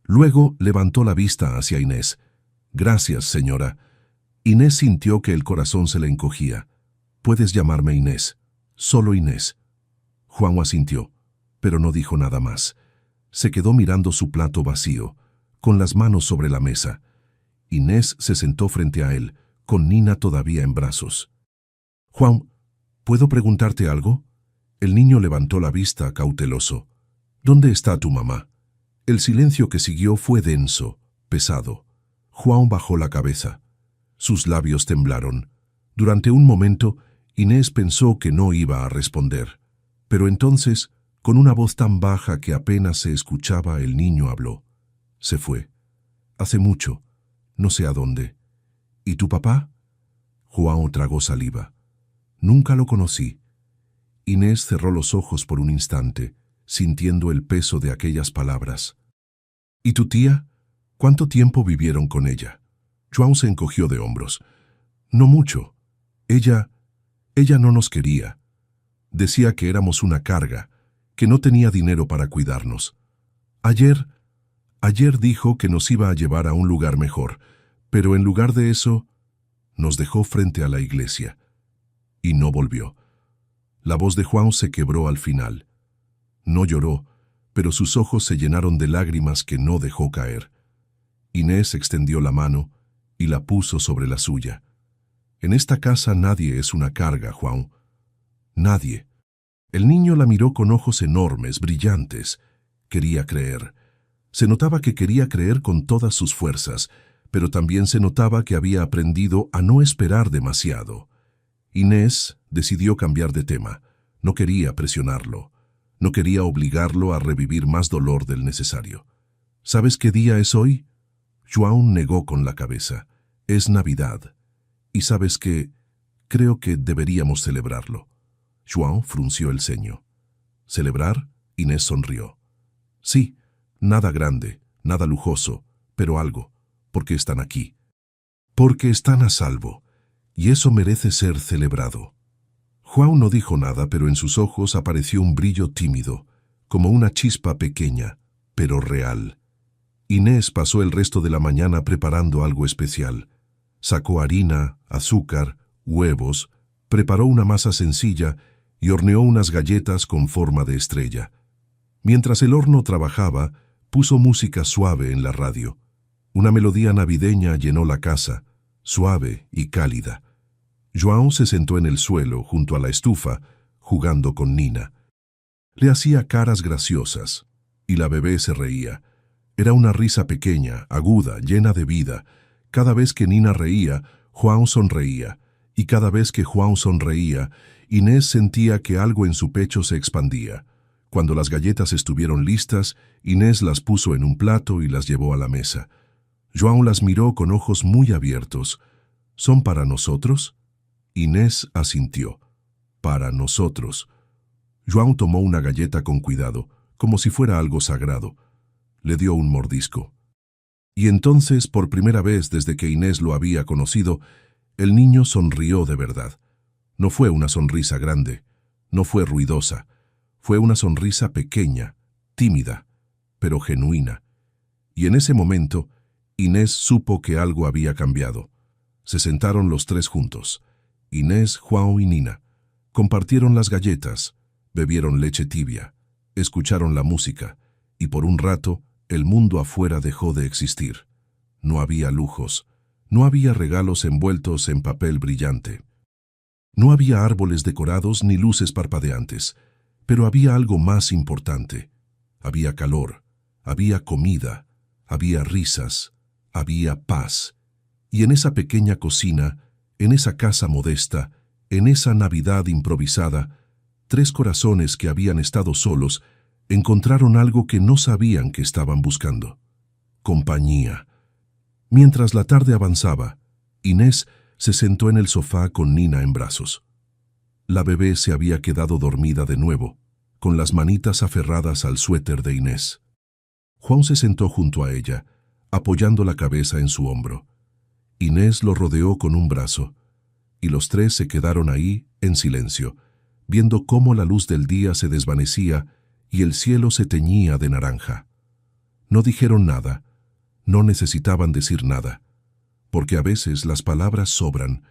A: Luego levantó la vista hacia Inés. «Gracias, señora». Inés sintió que el corazón se le encogía. «Puedes llamarme Inés, solo Inés». Juan asintió, pero no dijo nada más. Se quedó mirando su plato vacío, con las manos sobre la mesa. Inés se sentó frente a él, con Nina todavía en brazos. «Juan, ¿puedo preguntarte algo?» El niño levantó la vista cauteloso. «¿Dónde está tu mamá?» El silencio que siguió fue denso, pesado. Juan bajó la cabeza. Sus labios temblaron. Durante un momento, Inés pensó que no iba a responder. Pero entonces, con una voz tan baja que apenas se escuchaba, el niño habló. «Se fue. Hace mucho. No sé a dónde». «¿Y tu papá?» Juan tragó saliva. «Nunca lo conocí». Inés cerró los ojos por un instante, sintiendo el peso de aquellas palabras. «¿Y tu tía? ¿Cuánto tiempo vivieron con ella?» João se encogió de hombros. «No mucho. Ella no nos quería. Decía que éramos una carga, que no tenía dinero para cuidarnos. Ayer dijo que nos iba a llevar a un lugar mejor, pero en lugar de eso, nos dejó frente a la iglesia. Y no volvió». La voz de Juan se quebró al final. No lloró, pero sus ojos se llenaron de lágrimas que no dejó caer. Inés extendió la mano y la puso sobre la suya. «En esta casa nadie es una carga, Juan. Nadie». El niño la miró con ojos enormes, brillantes. Quería creer. Se notaba que quería creer con todas sus fuerzas, pero también se notaba que había aprendido a no esperar demasiado. Inés decidió cambiar de tema. No quería presionarlo. No quería obligarlo a revivir más dolor del necesario. «¿Sabes qué día es hoy?» João negó con la cabeza. «Es Navidad. Y sabes qué, creo que deberíamos celebrarlo». João frunció el ceño. «¿Celebrar?» Inés sonrió. «Sí, nada grande, nada lujoso, pero algo, porque están aquí. Porque están a salvo, y eso merece ser celebrado». João no dijo nada, pero en sus ojos apareció un brillo tímido, como una chispa pequeña, pero real. Inés pasó el resto de la mañana preparando algo especial. Sacó harina, azúcar, huevos, preparó una masa sencilla y horneó unas galletas con forma de estrella. Mientras el horno trabajaba, puso música suave en la radio. Una melodía navideña llenó la casa, suave y cálida. João se sentó en el suelo, junto a la estufa, jugando con Nina. Le hacía caras graciosas, y la bebé se reía. Era una risa pequeña, aguda, llena de vida. Cada vez que Nina reía, João sonreía, y cada vez que João sonreía, Inés sentía que algo en su pecho se expandía. Cuando las galletas estuvieron listas, Inés las puso en un plato y las llevó a la mesa. João las miró con ojos muy abiertos. «¿Son para nosotros?» Inés asintió. «Para nosotros». João tomó una galleta con cuidado, como si fuera algo sagrado. Le dio un mordisco. Y entonces, por primera vez desde que Inés lo había conocido, el niño sonrió de verdad. No fue una sonrisa grande, no fue ruidosa. Fue una sonrisa pequeña, tímida, pero genuina. Y en ese momento, Inés supo que algo había cambiado. Se sentaron los tres juntos. Inés, João y Nina. Compartieron las galletas, bebieron leche tibia, escucharon la música, y por un rato el mundo afuera dejó de existir. No había lujos, no había regalos envueltos en papel brillante. No había árboles decorados ni luces parpadeantes, pero había algo más importante. Había calor, había comida, había risas, había paz. Y en esa pequeña cocina, en esa casa modesta, en esa Navidad improvisada, tres corazones que habían estado solos encontraron algo que no sabían que estaban buscando: compañía. Mientras la tarde avanzaba, Inés se sentó en el sofá con Nina en brazos. La bebé se había quedado dormida de nuevo, con las manitas aferradas al suéter de Inés. João se sentó junto a ella, apoyando la cabeza en su hombro. Inés lo rodeó con un brazo, y los tres se quedaron ahí, en silencio, viendo cómo la luz del día se desvanecía y el cielo se teñía de naranja. No dijeron nada, no necesitaban decir nada, porque a veces las palabras sobran,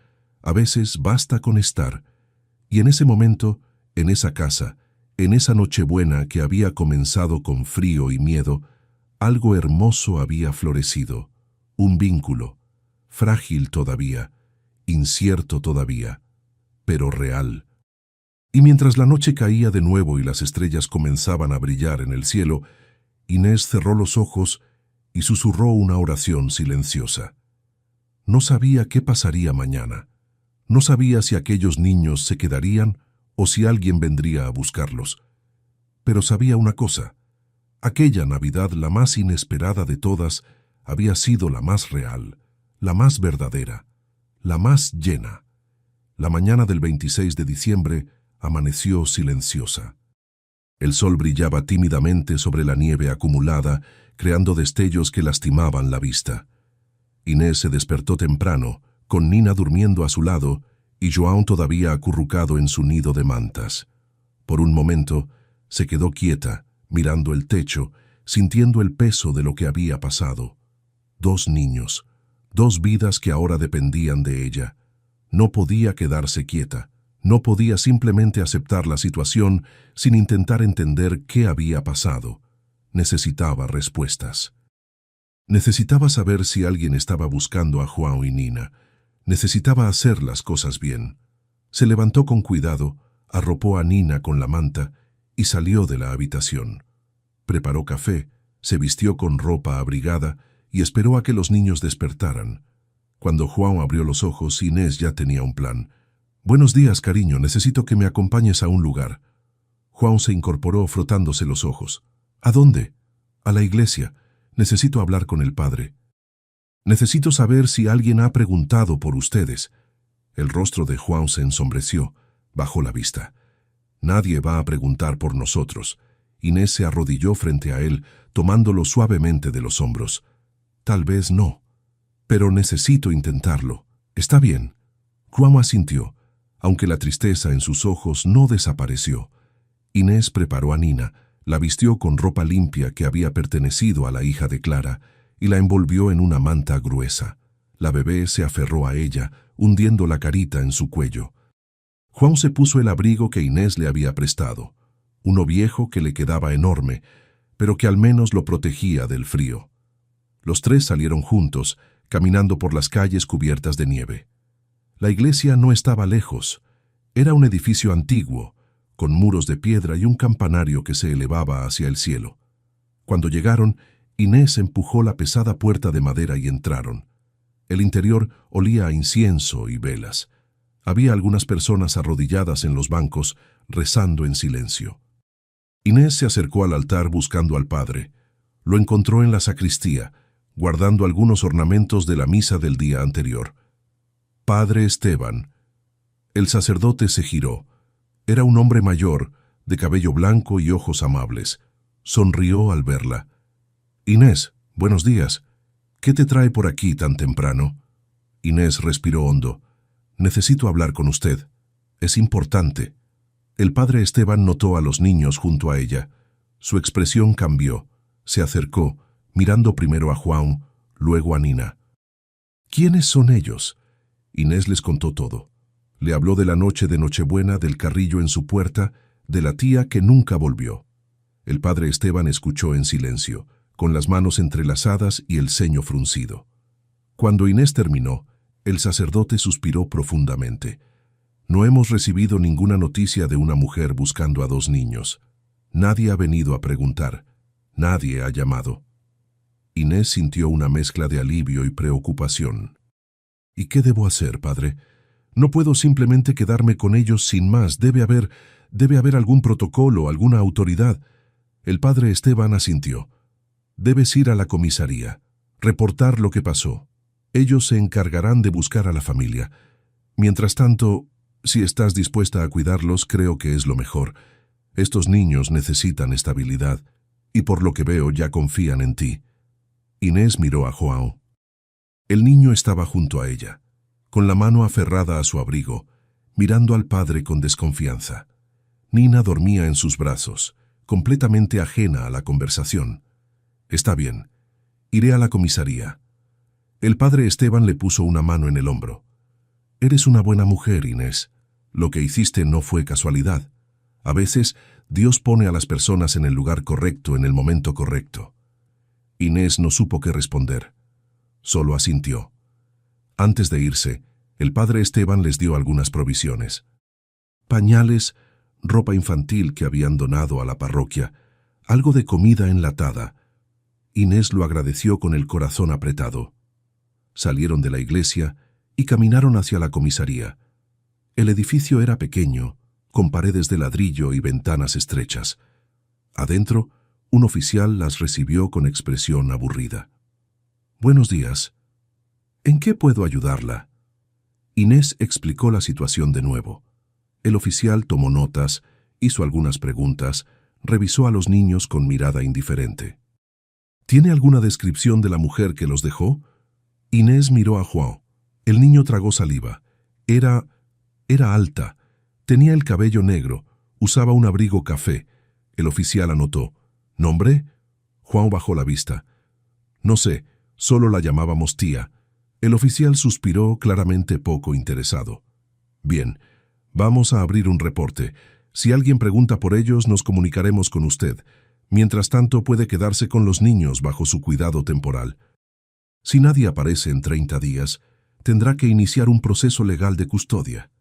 A: a veces basta con estar, y en ese momento, en esa casa, en esa Nochebuena que había comenzado con frío y miedo, algo hermoso había florecido, un vínculo, frágil todavía, incierto todavía, pero real. Y mientras la noche caía de nuevo y las estrellas comenzaban a brillar en el cielo, Inés cerró los ojos y susurró una oración silenciosa. No sabía qué pasaría mañana. No sabía si aquellos niños se quedarían o si alguien vendría a buscarlos. Pero sabía una cosa. Aquella Navidad, la más inesperada de todas, había sido la más real, la más verdadera, la más llena. La mañana del 26 de diciembre amaneció silenciosa. El sol brillaba tímidamente sobre la nieve acumulada, creando destellos que lastimaban la vista. Inés se despertó temprano, con Nina durmiendo a su lado y João todavía acurrucado en su nido de mantas. Por un momento, se quedó quieta, mirando el techo, sintiendo el peso de lo que había pasado. 2 niños, 2 vidas que ahora dependían de ella. No podía quedarse quieta. No podía simplemente aceptar la situación sin intentar entender qué había pasado. Necesitaba respuestas. Necesitaba saber si alguien estaba buscando a João y Nina. Necesitaba hacer las cosas bien. Se levantó con cuidado, arropó a Nina con la manta y salió de la habitación. Preparó café, se vistió con ropa abrigada y esperó a que los niños despertaran. Cuando João abrió los ojos, Inés ya tenía un plan. «Buenos días, cariño, necesito que me acompañes a un lugar». João se incorporó frotándose los ojos. «¿A dónde?» «A la iglesia. Necesito hablar con el padre. Necesito saber si alguien ha preguntado por ustedes». El rostro de João se ensombreció, bajó la vista. «Nadie va a preguntar por nosotros». Inés se arrodilló frente a él, tomándolo suavemente de los hombros. «Tal vez no, pero necesito intentarlo. ¿Está bien?» João asintió, aunque la tristeza en sus ojos no desapareció. Inés preparó a Nina, la vistió con ropa limpia que había pertenecido a la hija de Clara y la envolvió en una manta gruesa. La bebé se aferró a ella, hundiendo la carita en su cuello. João se puso el abrigo que Inés le había prestado, uno viejo que le quedaba enorme, pero que al menos lo protegía del frío. Los 3 salieron juntos, caminando por las calles cubiertas de nieve. La iglesia no estaba lejos. Era un edificio antiguo, con muros de piedra y un campanario que se elevaba hacia el cielo. Cuando llegaron, Inés empujó la pesada puerta de madera y entraron. El interior olía a incienso y velas. Había algunas personas arrodilladas en los bancos, rezando en silencio. Inés se acercó al altar buscando al padre. Lo encontró en la sacristía, guardando algunos ornamentos de la misa del día anterior. «Padre Esteban». El sacerdote se giró. Era un hombre mayor, de cabello blanco y ojos amables. Sonrió al verla. «Inés, buenos días. ¿Qué te trae por aquí tan temprano?» Inés respiró hondo. «Necesito hablar con usted. Es importante». El padre Esteban notó a los niños junto a ella. Su expresión cambió. Se acercó, mirando primero a João, luego a Nina. «¿Quiénes son ellos?» Inés les contó todo. Le habló de la noche de Nochebuena, del carrillo en su puerta, de la tía que nunca volvió. El padre Esteban escuchó en silencio, con las manos entrelazadas y el ceño fruncido. Cuando Inés terminó, el sacerdote suspiró profundamente. «No hemos recibido ninguna noticia de una mujer buscando a 2 niños. Nadie ha venido a preguntar. Nadie ha llamado». Inés sintió una mezcla de alivio y preocupación. «¿Y qué debo hacer, padre? No puedo simplemente quedarme con ellos sin más. Debe haber algún protocolo, alguna autoridad». El padre Esteban asintió. «Debes ir a la comisaría, reportar lo que pasó. Ellos se encargarán de buscar a la familia. Mientras tanto, si estás dispuesta a cuidarlos, creo que es lo mejor. Estos niños necesitan estabilidad, y por lo que veo ya confían en ti». Inés miró a João. El niño estaba junto a ella, con la mano aferrada a su abrigo, mirando al padre con desconfianza. Nina dormía en sus brazos, completamente ajena a la conversación. «Está bien. Iré a la comisaría». El padre Esteban le puso una mano en el hombro. «Eres una buena mujer, Inés. Lo que hiciste no fue casualidad. A veces, Dios pone a las personas en el lugar correcto en el momento correcto». Inés no supo qué responder. Solo asintió. Antes de irse, el padre Esteban les dio algunas provisiones. Pañales, ropa infantil que habían donado a la parroquia, algo de comida enlatada. Inés lo agradeció con el corazón apretado. Salieron de la iglesia y caminaron hacia la comisaría. El edificio era pequeño, con paredes de ladrillo y ventanas estrechas. Adentro, un oficial las recibió con expresión aburrida. «Buenos días. ¿En qué puedo ayudarla?». Inés explicó la situación de nuevo. El oficial tomó notas, hizo algunas preguntas, revisó a los niños con mirada indiferente. «¿Tiene alguna descripción de la mujer que los dejó?». Inés miró a João. El niño tragó saliva. Era alta. Tenía el cabello negro. Usaba un abrigo café. El oficial anotó. «¿Nombre?». João bajó la vista. «No sé, solo la llamábamos tía». El oficial suspiró, claramente poco interesado. «Bien, vamos a abrir un reporte. Si alguien pregunta por ellos, nos comunicaremos con usted. Mientras tanto, puede quedarse con los niños bajo su cuidado temporal. Si nadie aparece en 30 días, tendrá que iniciar un proceso legal de custodia».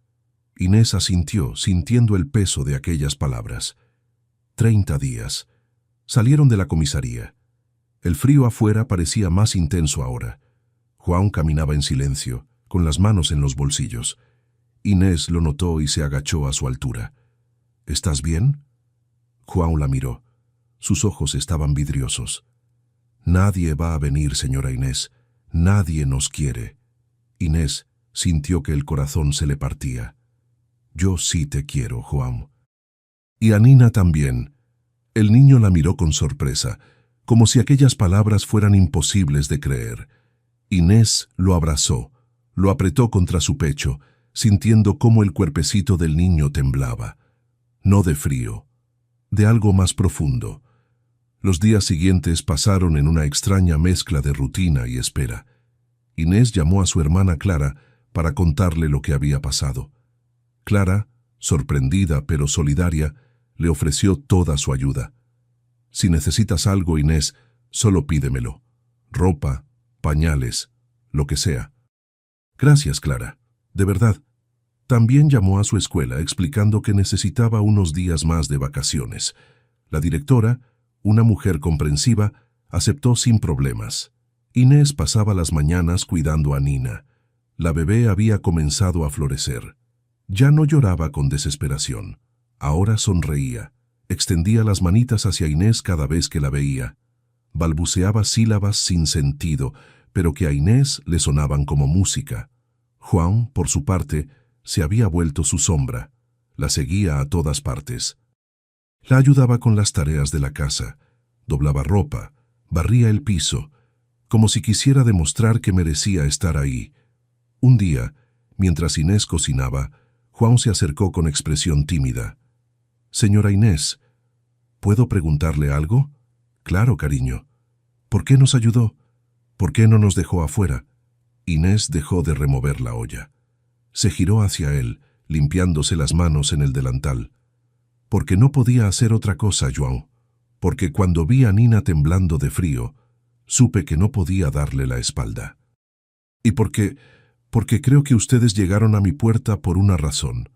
A: Inés asintió, sintiendo el peso de aquellas palabras. 30 días. Salieron de la comisaría. El frío afuera parecía más intenso ahora. João caminaba en silencio, con las manos en los bolsillos. Inés lo notó y se agachó a su altura. «¿Estás bien?». João la miró. Sus ojos estaban vidriosos. «Nadie va a venir, señora Inés. Nadie nos quiere». Inés sintió que el corazón se le partía. «Yo sí te quiero, João». «Y a Nina también». El niño la miró con sorpresa, como si aquellas palabras fueran imposibles de creer. Inés lo abrazó, lo apretó contra su pecho, sintiendo cómo el cuerpecito del niño temblaba. No de frío, de algo más profundo. Los días siguientes pasaron en una extraña mezcla de rutina y espera. Inés llamó a su hermana Clara para contarle lo que había pasado. Clara, sorprendida pero solidaria, le ofreció toda su ayuda. «Si necesitas algo, Inés, solo pídemelo. Ropa, pañales, lo que sea». «Gracias, Clara. De verdad». También llamó a su escuela explicando que necesitaba unos días más de vacaciones. La directora, una mujer comprensiva, aceptó sin problemas. Inés pasaba las mañanas cuidando a Nina. La bebé había comenzado a florecer. Ya no lloraba con desesperación. Ahora sonreía. Extendía las manitas hacia Inés cada vez que la veía. Balbuceaba sílabas sin sentido, pero que a Inés le sonaban como música. João, por su parte, se había vuelto su sombra. La seguía a todas partes. La ayudaba con las tareas de la casa. Doblaba ropa, barría el piso, como si quisiera demostrar que merecía estar ahí. Un día, mientras Inés cocinaba, João se acercó con expresión tímida. «Señora Inés, ¿puedo preguntarle algo?». «Claro, cariño». «¿Por qué nos ayudó? ¿Por qué no nos dejó afuera?». Inés dejó de remover la olla. Se giró hacia él, limpiándose las manos en el delantal. «Porque no podía hacer otra cosa, João. Porque cuando vi a Nina temblando de frío, supe que no podía darle la espalda. Y porque creo que ustedes llegaron a mi puerta por una razón».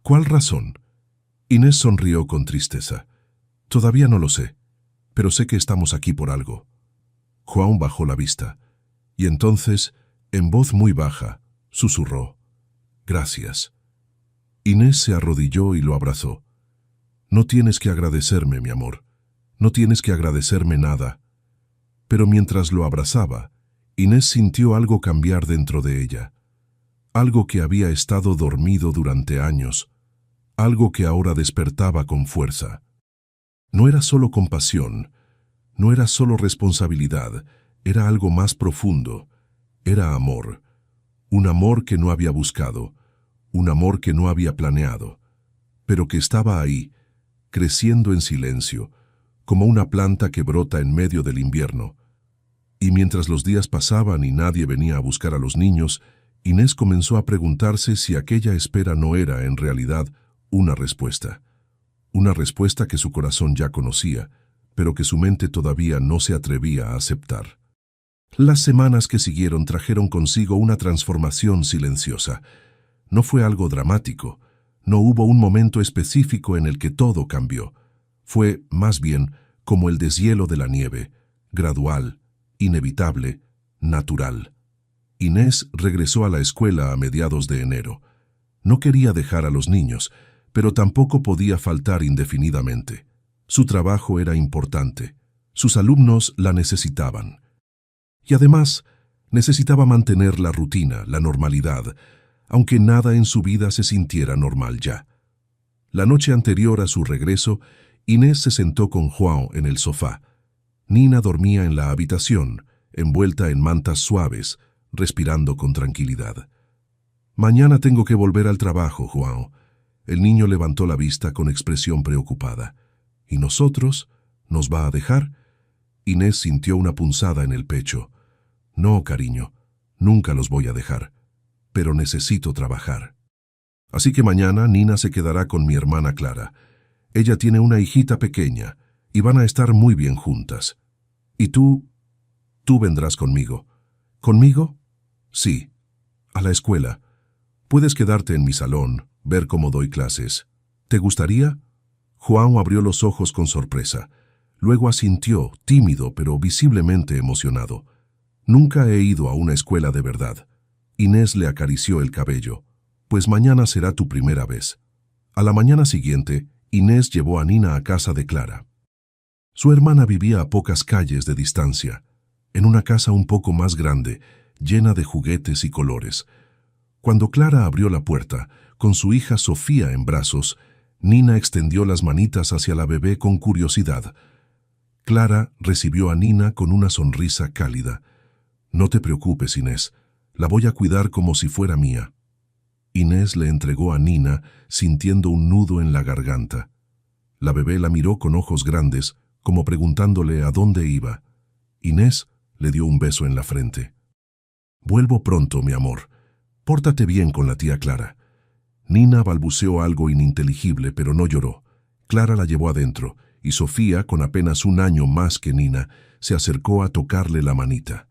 A: «¿Cuál razón?». Inés sonrió con tristeza. «Todavía no lo sé, pero sé que estamos aquí por algo». João bajó la vista, y entonces, en voz muy baja, susurró: «Gracias». Inés se arrodilló y lo abrazó. «No tienes que agradecerme, mi amor. No tienes que agradecerme nada». Pero mientras lo abrazaba, Inés sintió algo cambiar dentro de ella. Algo que había estado dormido durante años. Algo que ahora despertaba con fuerza. No era solo compasión, no era solo responsabilidad, era algo más profundo. Era amor. Un amor que no había buscado, un amor que no había planeado, pero que estaba ahí, creciendo en silencio, como una planta que brota en medio del invierno. Y mientras los días pasaban y nadie venía a buscar a los niños, Inés comenzó a preguntarse si aquella espera no era, en realidad, una respuesta. Una respuesta que su corazón ya conocía, pero que su mente todavía no se atrevía a aceptar. Las semanas que siguieron trajeron consigo una transformación silenciosa. No fue algo dramático, no hubo un momento específico en el que todo cambió. Fue, más bien, como el deshielo de la nieve, gradual, inevitable, natural. Inés regresó a la escuela a mediados de enero. No quería dejar a los niños, pero tampoco podía faltar indefinidamente. Su trabajo era importante. Sus alumnos la necesitaban. Y además, necesitaba mantener la rutina, la normalidad, aunque nada en su vida se sintiera normal ya. La noche anterior a su regreso, Inés se sentó con João en el sofá. Nina dormía en la habitación, envuelta en mantas suaves, respirando con tranquilidad. «Mañana tengo que volver al trabajo, João». El niño levantó la vista con expresión preocupada. «¿Y nosotros? ¿Nos va a dejar?» Inés sintió una punzada en el pecho. «No, cariño, nunca los voy a dejar, pero necesito trabajar. Así que mañana Nina se quedará con mi hermana Clara. Ella tiene una hijita pequeña y van a estar muy bien juntas. Y tú vendrás conmigo». «¿Conmigo?» «Sí, a la escuela. Puedes quedarte en mi salón, ver cómo doy clases. ¿Te gustaría?» João abrió los ojos con sorpresa. Luego asintió, tímido pero visiblemente emocionado. «Nunca he ido a una escuela de verdad». Inés le acarició el cabello. «Pues mañana será tu primera vez». A la mañana siguiente, Inés llevó a Nina a casa de Clara. Su hermana vivía a pocas calles de distancia, en una casa un poco más grande, llena de juguetes y colores. Cuando Clara abrió la puerta, con su hija Sofía en brazos, Nina extendió las manitas hacia la bebé con curiosidad. Clara recibió a Nina con una sonrisa cálida. «No te preocupes, Inés, la voy a cuidar como si fuera mía». Inés le entregó a Nina, sintiendo un nudo en la garganta. La bebé la miró con ojos grandes, como preguntándole a dónde iba. Inés le dio un beso en la frente. «Vuelvo pronto, mi amor. Pórtate bien con la tía Clara». Nina balbuceó algo ininteligible, pero no lloró. Clara la llevó adentro, y Sofía, con apenas un año más que Nina, se acercó a tocarle la manita.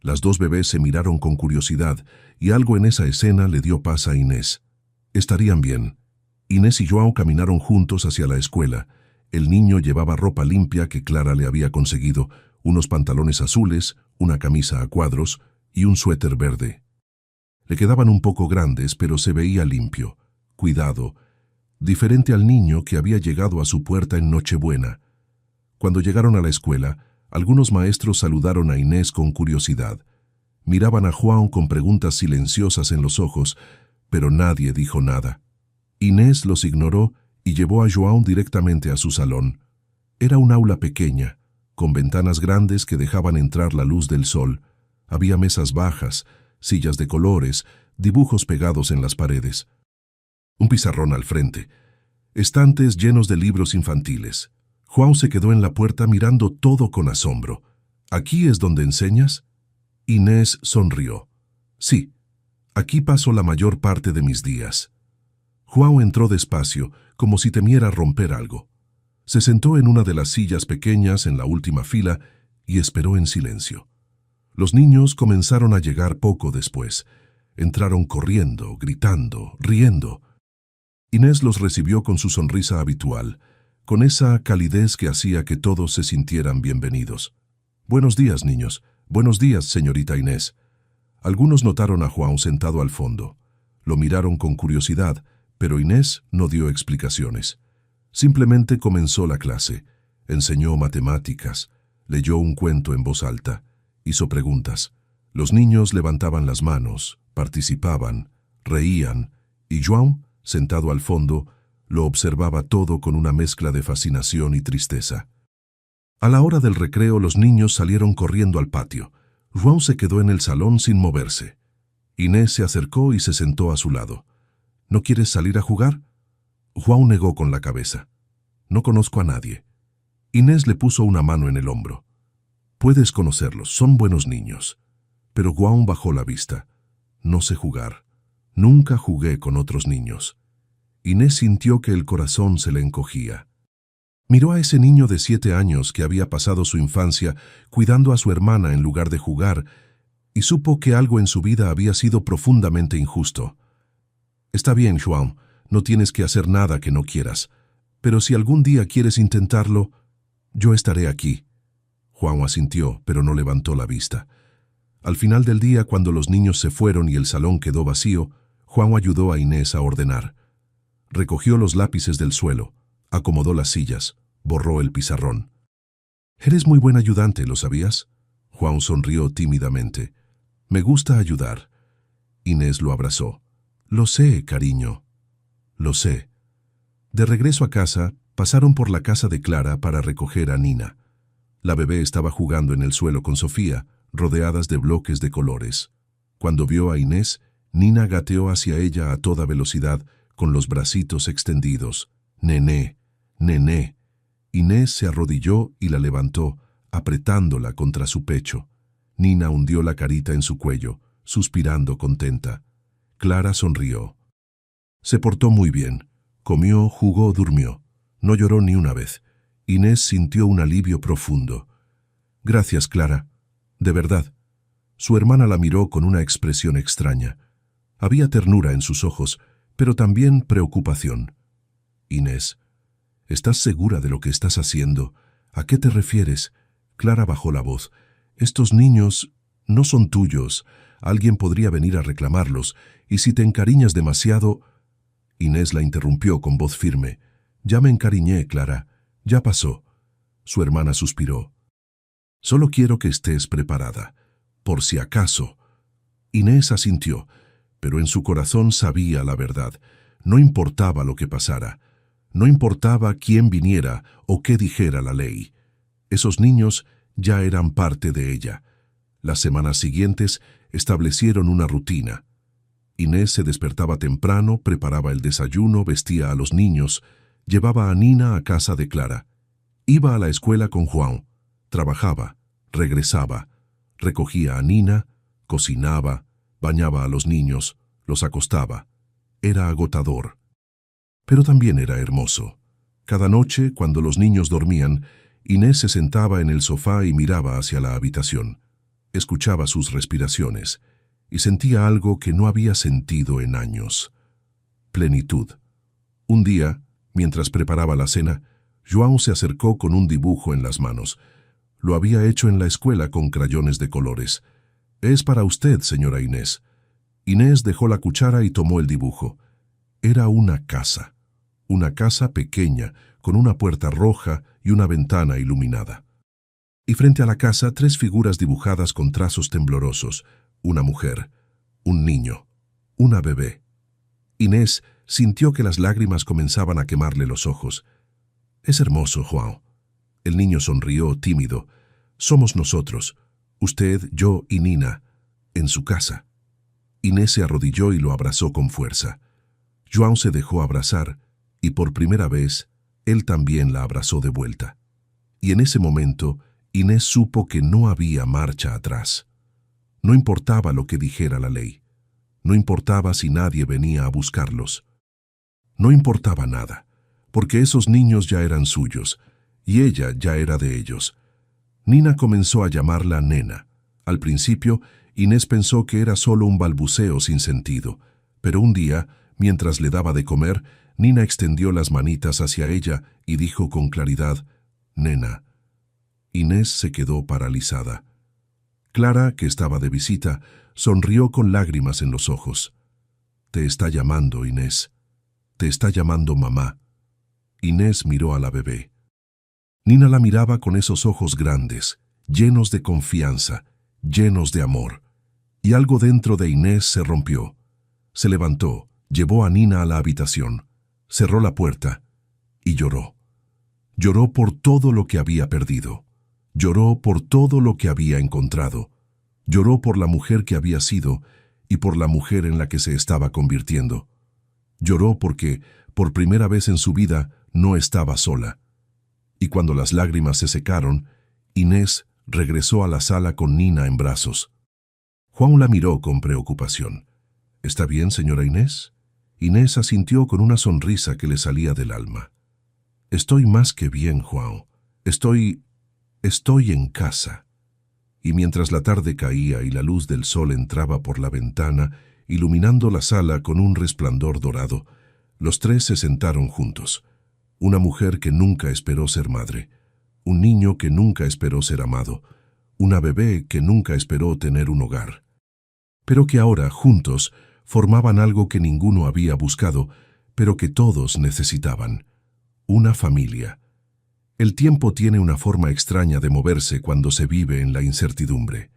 A: Las dos bebés se miraron con curiosidad, y algo en esa escena le dio paz a Inés. Estarían bien. Inés y João caminaron juntos hacia la escuela. El niño llevaba ropa limpia que Clara le había conseguido, unos pantalones azules, una camisa a cuadros y un suéter verde. Le quedaban un poco grandes, pero se veía limpio, cuidado, diferente al niño que había llegado a su puerta en Nochebuena. Cuando llegaron a la escuela, algunos maestros saludaron a Inés con curiosidad. Miraban a João con preguntas silenciosas en los ojos, pero nadie dijo nada. Inés los ignoró y llevó a João directamente a su salón. Era un aula pequeña, con ventanas grandes que dejaban entrar la luz del sol. Había mesas bajas, sillas de colores, dibujos pegados en las paredes. Un pizarrón al frente, estantes llenos de libros infantiles. João se quedó en la puerta mirando todo con asombro. «¿Aquí es donde enseñas?» Inés sonrió. «Sí, aquí paso la mayor parte de mis días». João entró despacio, como si temiera romper algo. Se sentó en una de las sillas pequeñas en la última fila y esperó en silencio. Los niños comenzaron a llegar poco después. Entraron corriendo, gritando, riendo. Inés los recibió con su sonrisa habitual, con esa calidez que hacía que todos se sintieran bienvenidos. «Buenos días, niños. Buenos días, señorita Inés». Algunos notaron a João sentado al fondo. Lo miraron con curiosidad, pero Inés no dio explicaciones. Simplemente comenzó la clase, enseñó matemáticas, leyó un cuento en voz alta, hizo preguntas. Los niños levantaban las manos, participaban, reían, y João, sentado al fondo, lo observaba todo con una mezcla de fascinación y tristeza. A la hora del recreo los niños salieron corriendo al patio. João se quedó en el salón sin moverse. Inés se acercó y se sentó a su lado. «¿No quieres salir a jugar?» João negó con la cabeza. No conozco a nadie. Inés le puso una mano en el hombro. Puedes conocerlos, son buenos niños. Pero Juan bajó la vista. No sé jugar. Nunca jugué con otros niños. Inés sintió que el corazón se le encogía. Miró a ese niño de 7 años que había pasado su infancia cuidando a su hermana en lugar de jugar, y supo que algo en su vida había sido profundamente injusto. Está bien, Juan, no tienes que hacer nada que no quieras, pero si algún día quieres intentarlo, yo estaré aquí. Juan asintió, pero no levantó la vista. Al final del día, cuando los niños se fueron y el salón quedó vacío, Juan ayudó a Inés a ordenar. Recogió los lápices del suelo, acomodó las sillas, borró el pizarrón. Eres muy buen ayudante, ¿lo sabías? Juan sonrió tímidamente. Me gusta ayudar. Inés lo abrazó. Lo sé, cariño. Lo sé. De regreso a casa, pasaron por la casa de Clara para recoger a Nina. La bebé estaba jugando en el suelo con Sofía, rodeadas de bloques de colores. Cuando vio a Inés, Nina gateó hacia ella a toda velocidad, con los bracitos extendidos. Nené, nené. Inés se arrodilló y la levantó, apretándola contra su pecho. Nina hundió la carita en su cuello, suspirando contenta. Clara sonrió. Se portó muy bien. Comió, jugó, durmió. No lloró ni una vez. Inés sintió un alivio profundo. Gracias, Clara. De verdad. Su hermana la miró con una expresión extraña. Había ternura en sus ojos, pero también preocupación. Inés, ¿estás segura de lo que estás haciendo? ¿A qué te refieres? Clara bajó la voz. Estos niños no son tuyos. Alguien podría venir a reclamarlos, y si te encariñas demasiado... Inés la interrumpió con voz firme. Ya me encariñé, Clara. Ya pasó. Su hermana suspiró. Solo quiero que estés preparada. Por si acaso. Inés asintió, pero en su corazón sabía la verdad. No importaba lo que pasara. No importaba quién viniera o qué dijera la ley. Esos niños ya eran parte de ella. Las semanas siguientes establecieron una rutina. Inés se despertaba temprano, preparaba el desayuno, vestía a los niños, llevaba a Nina a casa de Clara. Iba a la escuela con Juan, trabajaba, regresaba, recogía a Nina, cocinaba, bañaba a los niños, los acostaba. Era agotador. Pero también era hermoso. Cada noche, cuando los niños dormían, Inés se sentaba en el sofá y miraba hacia la habitación. Escuchaba sus respiraciones y sentía algo que no había sentido en años. Plenitud. Un día, mientras preparaba la cena, João se acercó con un dibujo en las manos. Lo había hecho en la escuela con crayones de colores. «Es para usted, señora Inés». Inés dejó la cuchara y tomó el dibujo. Era una casa pequeña, con una puerta roja y una ventana iluminada. Y frente a la casa, 3 figuras dibujadas con trazos temblorosos: una mujer, un niño, una bebé. Inés sintió que las lágrimas comenzaban a quemarle los ojos. «Es hermoso, João». El niño sonrió, tímido. «Somos nosotros, usted, yo y Nina, en su casa». Inés se arrodilló y lo abrazó con fuerza. João se dejó abrazar, y por primera vez, él también la abrazó de vuelta. Y en ese momento, Inés supo que no había marcha atrás. No importaba lo que dijera la ley. No importaba si nadie venía a buscarlos. No importaba nada, porque esos niños ya eran suyos, y ella ya era de ellos. Nina comenzó a llamarla nena. Al principio, Inés pensó que era solo un balbuceo sin sentido, pero un día, mientras le daba de comer, Nina extendió las manitas hacia ella y dijo con claridad: «Nena». Inés se quedó paralizada. Clara, que estaba de visita, sonrió con lágrimas en los ojos. «Te está llamando, Inés. Te está llamando mamá». Inés miró a la bebé. Nina la miraba con esos ojos grandes, llenos de confianza, llenos de amor. Y algo dentro de Inés se rompió. Se levantó, llevó a Nina a la habitación, cerró la puerta y lloró. Lloró por todo lo que había perdido. Lloró por todo lo que había encontrado. Lloró por la mujer que había sido y por la mujer en la que se estaba convirtiendo. Lloró porque, por primera vez en su vida, no estaba sola. Y cuando las lágrimas se secaron, Inés regresó a la sala con Nina en brazos. Juan la miró con preocupación. ¿Está bien, señora Inés? Inés asintió con una sonrisa que le salía del alma. Estoy más que bien, Juan. Estoy en casa. Y mientras la tarde caía y la luz del sol entraba por la ventana, iluminando la sala con un resplandor dorado, los tres se sentaron juntos. Una mujer que nunca esperó ser madre, un niño que nunca esperó ser amado, una bebé que nunca esperó tener un hogar. Pero que ahora, juntos, formaban algo que ninguno había buscado, pero que todos necesitaban: una familia. El tiempo tiene una forma extraña de moverse cuando se vive en la incertidumbre.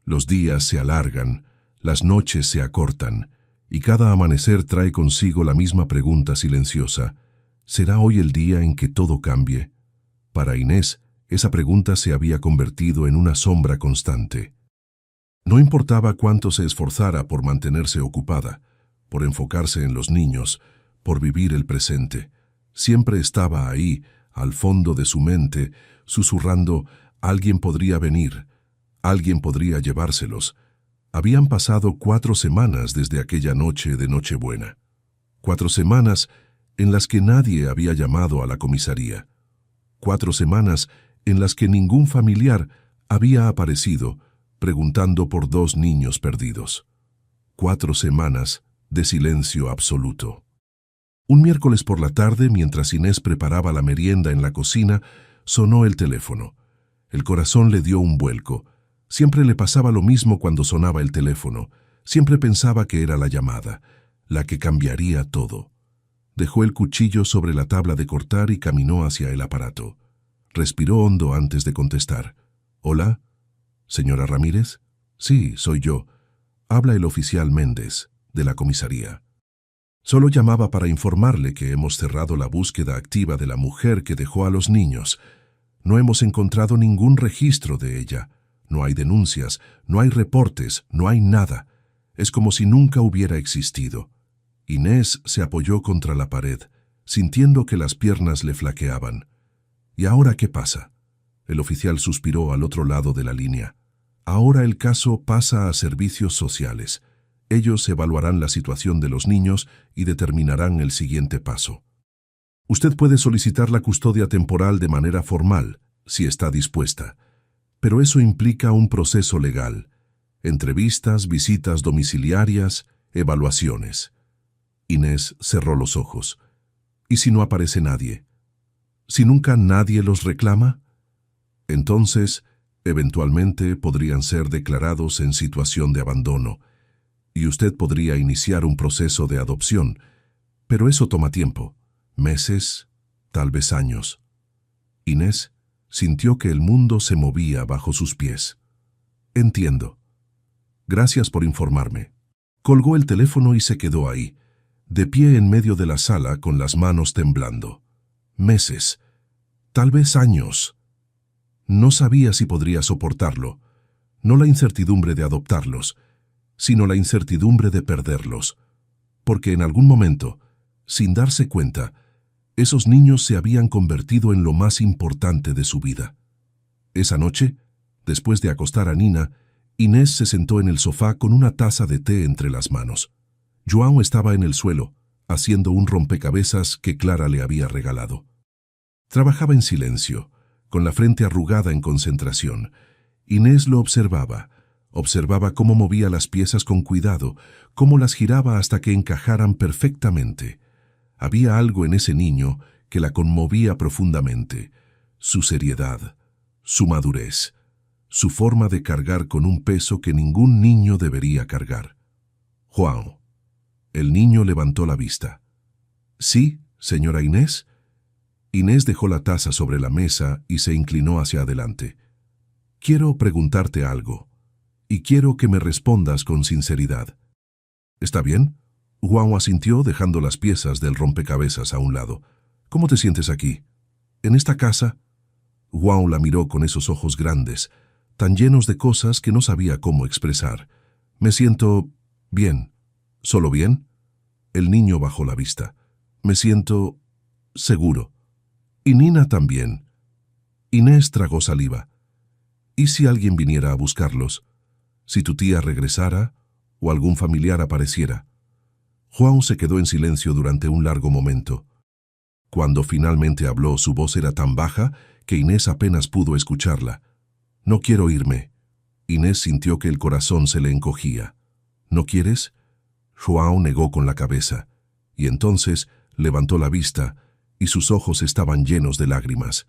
A: Los días se alargan, las noches se acortan, y cada amanecer trae consigo la misma pregunta silenciosa: ¿será hoy el día en que todo cambie? Para Inés, esa pregunta se había convertido en una sombra constante. No importaba cuánto se esforzara por mantenerse ocupada, por enfocarse en los niños, por vivir el presente, siempre estaba ahí, al fondo de su mente, susurrando: alguien podría venir, alguien podría llevárselos. Habían pasado 4 semanas desde aquella noche de Nochebuena. 4 semanas en las que nadie había llamado a la comisaría. 4 semanas en las que ningún familiar había aparecido preguntando por 2 niños perdidos. 4 semanas de silencio absoluto. Un miércoles por la tarde, mientras Inés preparaba la merienda en la cocina, sonó el teléfono. El corazón le dio un vuelco. Siempre le pasaba lo mismo cuando sonaba el teléfono. Siempre pensaba que era la llamada, la que cambiaría todo. Dejó el cuchillo sobre la tabla de cortar y caminó hacia el aparato. Respiró hondo antes de contestar. ¿Hola? ¿Señora Ramírez? Sí, soy yo. Habla el oficial Méndez, de la comisaría. Solo llamaba para informarle que hemos cerrado la búsqueda activa de la mujer que dejó a los niños. No hemos encontrado ningún registro de ella. No hay denuncias, no hay reportes, no hay nada. Es como si nunca hubiera existido. Inés se apoyó contra la pared, sintiendo que las piernas le flaqueaban. ¿Y ahora qué pasa? El oficial suspiró al otro lado de la línea. Ahora el caso pasa a servicios sociales. Ellos evaluarán la situación de los niños y determinarán el siguiente paso. Usted puede solicitar la custodia temporal de manera formal, si está dispuesta, pero eso implica un proceso legal: entrevistas, visitas domiciliarias, evaluaciones. Inés cerró los ojos. ¿Y si no aparece nadie? ¿Si nunca nadie los reclama? Entonces, eventualmente podrían ser declarados en situación de abandono, y usted podría iniciar un proceso de adopción, pero eso toma tiempo, meses, tal vez años. Inés sintió que el mundo se movía bajo sus pies. Entiendo. Gracias por informarme. Colgó el teléfono y se quedó ahí, de pie en medio de la sala con las manos temblando. Meses, tal vez años. No sabía si podría soportarlo, no la incertidumbre de adoptarlos, sino la incertidumbre de perderlos, porque en algún momento, sin darse cuenta, esos niños se habían convertido en lo más importante de su vida. Esa noche, después de acostar a Nina, Inés se sentó en el sofá con una taza de té entre las manos. João estaba en el suelo, haciendo un rompecabezas que Clara le había regalado. Trabajaba en silencio, con la frente arrugada en concentración. Inés lo observaba cómo movía las piezas con cuidado, cómo las giraba hasta que encajaran perfectamente. Había algo en ese niño que la conmovía profundamente: su seriedad, su madurez, su forma de cargar con un peso que ningún niño debería cargar. João. El niño levantó la vista. ¿Sí, señora Inés? Inés dejó la taza sobre la mesa y se inclinó hacia adelante. Quiero preguntarte algo, y quiero que me respondas con sinceridad. ¿Está bien? João asintió, dejando las piezas del rompecabezas a un lado. ¿Cómo te sientes aquí? ¿En esta casa? João la miró con esos ojos grandes, tan llenos de cosas que no sabía cómo expresar. Me siento bien. ¿Solo bien? El niño bajó la vista. Me siento seguro. Y Nina también. Inés tragó saliva. ¿Y si alguien viniera a buscarlos? ¿Si tu tía regresara o algún familiar apareciera? João se quedó en silencio durante un largo momento. Cuando finalmente habló, su voz era tan baja que Inés apenas pudo escucharla. «No quiero irme». Inés sintió que el corazón se le encogía. «¿No quieres?». João negó con la cabeza, y entonces levantó la vista, y sus ojos estaban llenos de lágrimas.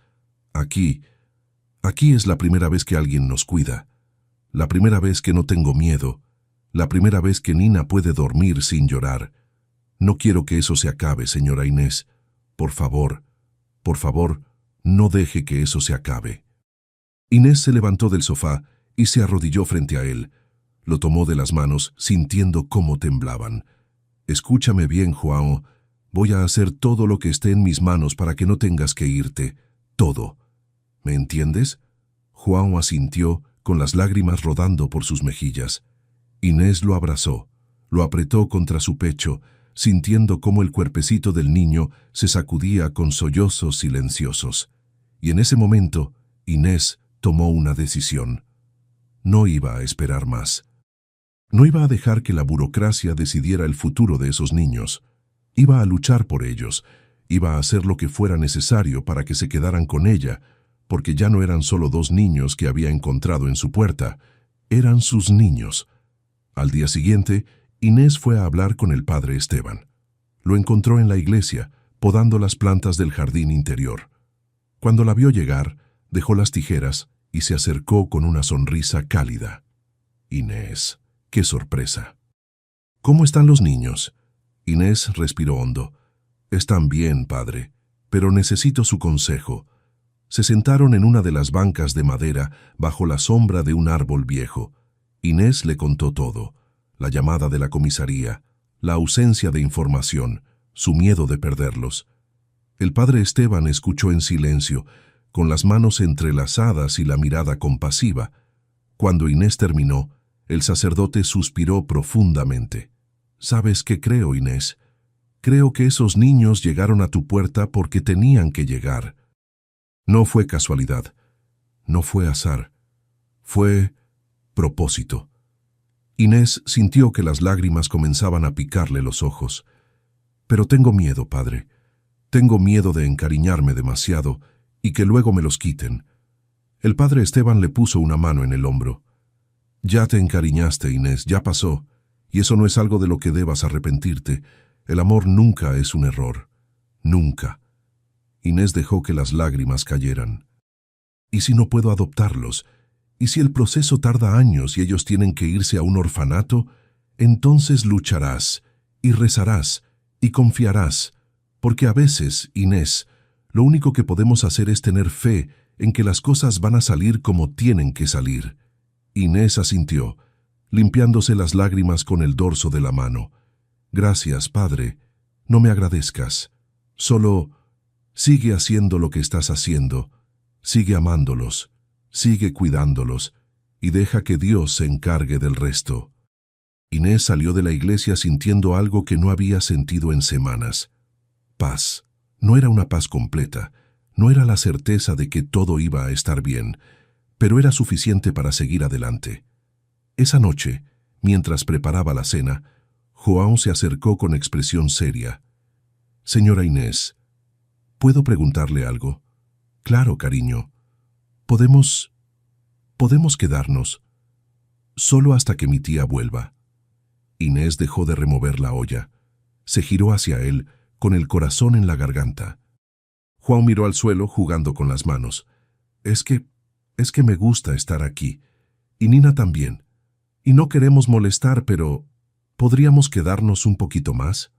A: Aquí es la primera vez que alguien nos cuida. La primera vez que no tengo miedo. La primera vez que Nina puede dormir sin llorar. No quiero que eso se acabe, señora Inés. Por favor, no deje que eso se acabe». Inés se levantó del sofá y se arrodilló frente a él. Lo tomó de las manos, sintiendo cómo temblaban. «Escúchame bien, João. Voy a hacer todo lo que esté en mis manos para que no tengas que irte. Todo. ¿Me entiendes?». João asintió, con las lágrimas rodando por sus mejillas. Inés lo abrazó, lo apretó contra su pecho, sintiendo cómo el cuerpecito del niño se sacudía con sollozos silenciosos. Y en ese momento, Inés tomó una decisión. No iba a esperar más. No iba a dejar que la burocracia decidiera el futuro de esos niños. Iba a luchar por ellos. Iba a hacer lo que fuera necesario para que se quedaran con ella, porque ya no eran solo 2 niños que había encontrado en su puerta. Eran sus niños. Al día siguiente, Inés fue a hablar con el padre Esteban. Lo encontró en la iglesia, podando las plantas del jardín interior. Cuando la vio llegar, dejó las tijeras y se acercó con una sonrisa cálida. «Inés, qué sorpresa». «¿Cómo están los niños?». Inés respiró hondo. «Están bien, padre, pero necesito su consejo». Se sentaron en una de las bancas de madera bajo la sombra de un árbol viejo. Inés le contó todo: la llamada de la comisaría, la ausencia de información, su miedo de perderlos. El padre Esteban escuchó en silencio, con las manos entrelazadas y la mirada compasiva. Cuando Inés terminó, el sacerdote suspiró profundamente. «¿Sabes qué creo, Inés? Creo que esos niños llegaron a tu puerta porque tenían que llegar. No fue casualidad, no fue azar, fue propósito». Inés sintió que las lágrimas comenzaban a picarle los ojos. «Pero tengo miedo, padre. Tengo miedo de encariñarme demasiado y que luego me los quiten». El padre Esteban le puso una mano en el hombro. «Ya te encariñaste, Inés, ya pasó, y eso no es algo de lo que debas arrepentirte. El amor nunca es un error. Nunca». Inés dejó que las lágrimas cayeran. «¿Y si no puedo adoptarlos? ¿Y si el proceso tarda años y ellos tienen que irse a un orfanato? Entonces lucharás, y rezarás, y confiarás, porque a veces, Inés, lo único que podemos hacer es tener fe en que las cosas van a salir como tienen que salir». Inés asintió, limpiándose las lágrimas con el dorso de la mano. «Gracias, padre. No me agradezcas. Solo sigue haciendo lo que estás haciendo. Sigue amándolos. Sigue cuidándolos. Y deja que Dios se encargue del resto». Inés salió de la iglesia sintiendo algo que no había sentido en semanas. Paz. No era una paz completa. No era la certeza de que todo iba a estar bien, pero era suficiente para seguir adelante. Esa noche, mientras preparaba la cena, João se acercó con expresión seria. «Señora Inés, ¿puedo preguntarle algo?». «Claro, cariño. Podemos quedarnos. Solo hasta que mi tía vuelva». Inés dejó de remover la olla. Se giró hacia él, con el corazón en la garganta. João miró al suelo, jugando con las manos. Es que me gusta estar aquí. Y Nina también. Y no queremos molestar, pero ¿podríamos quedarnos un poquito más?».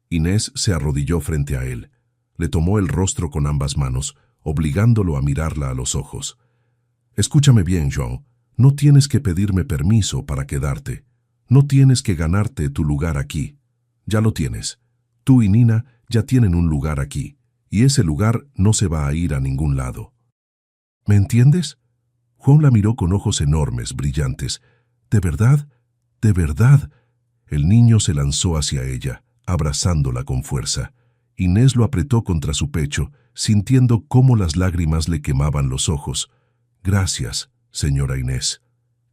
A: Inés se arrodilló frente a él. Le tomó el rostro con ambas manos, obligándolo a mirarla a los ojos. «Escúchame bien, João. No tienes que pedirme permiso para quedarte. No tienes que ganarte tu lugar aquí. Ya lo tienes. Tú y Nina ya tienen un lugar aquí, y ese lugar no se va a ir a ningún lado. ¿Me entiendes?». João la miró con ojos enormes, brillantes. «¿De verdad? ¿De verdad?». El niño se lanzó hacia ella, abrazándola con fuerza. Inés lo apretó contra su pecho, sintiendo cómo las lágrimas le quemaban los ojos. «Gracias, señora Inés.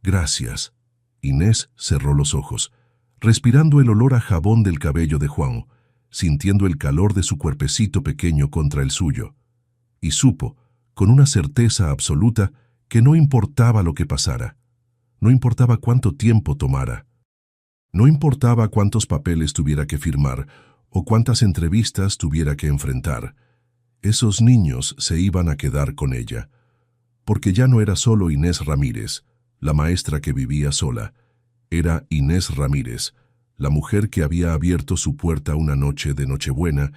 A: Gracias». Inés cerró los ojos, respirando el olor a jabón del cabello de Juan, sintiendo el calor de su cuerpecito pequeño contra el suyo. Y supo, con una certeza absoluta, que no importaba lo que pasara. No importaba cuánto tiempo tomara. No importaba cuántos papeles tuviera que firmar o cuántas entrevistas tuviera que enfrentar. Esos niños se iban a quedar con ella. Porque ya no era solo Inés Ramírez, la maestra que vivía sola. Era Inés Ramírez, la mujer que había abierto su puerta una noche de Nochebuena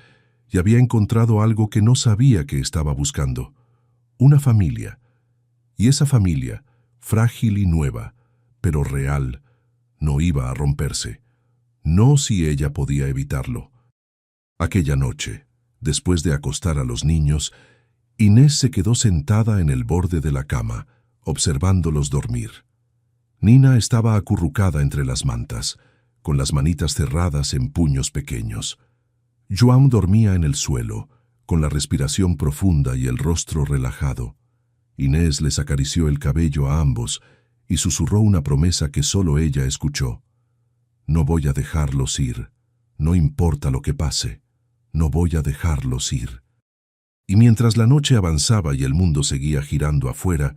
A: y había encontrado algo que no sabía que estaba buscando. Una familia. Y esa familia, frágil y nueva, pero real, no iba a romperse. No si ella podía evitarlo. Aquella noche, después de acostar a los niños, Inés se quedó sentada en el borde de la cama, observándolos dormir. Nina estaba acurrucada entre las mantas, con las manitas cerradas en puños pequeños. Joan dormía en el suelo, con la respiración profunda y el rostro relajado. Inés les acarició el cabello a ambos y susurró una promesa que solo ella escuchó. «No voy a dejarlos ir. No importa lo que pase. No voy a dejarlos ir». Y mientras la noche avanzaba y el mundo seguía girando afuera,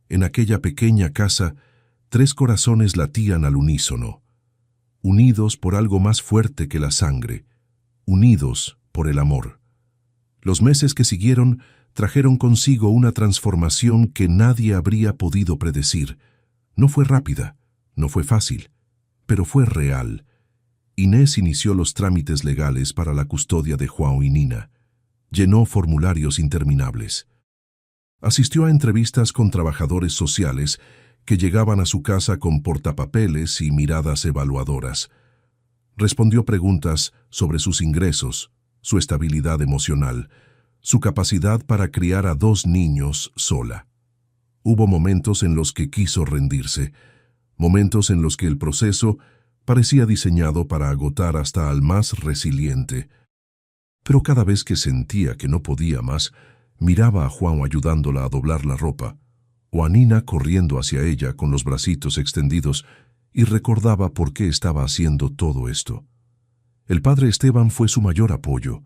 A: en aquella pequeña casa, 3 corazones latían al unísono, unidos por algo más fuerte que la sangre, unidos por el amor. Los meses que siguieron trajeron consigo una transformación que nadie habría podido predecir. No fue rápida, no fue fácil, pero fue real. Inés inició los trámites legales para la custodia de Juan y Nina. Llenó formularios interminables. Asistió a entrevistas con trabajadores sociales que llegaban a su casa con portapapeles y miradas evaluadoras. Respondió preguntas sobre sus ingresos, su estabilidad emocional, su capacidad para criar a 2 niños sola. Hubo momentos en los que quiso rendirse, momentos en los que el proceso parecía diseñado para agotar hasta al más resiliente. Pero cada vez que sentía que no podía más, miraba a Juan ayudándola a doblar la ropa, o a Nina corriendo hacia ella con los bracitos extendidos, y recordaba por qué estaba haciendo todo esto. El padre Esteban fue su mayor apoyo.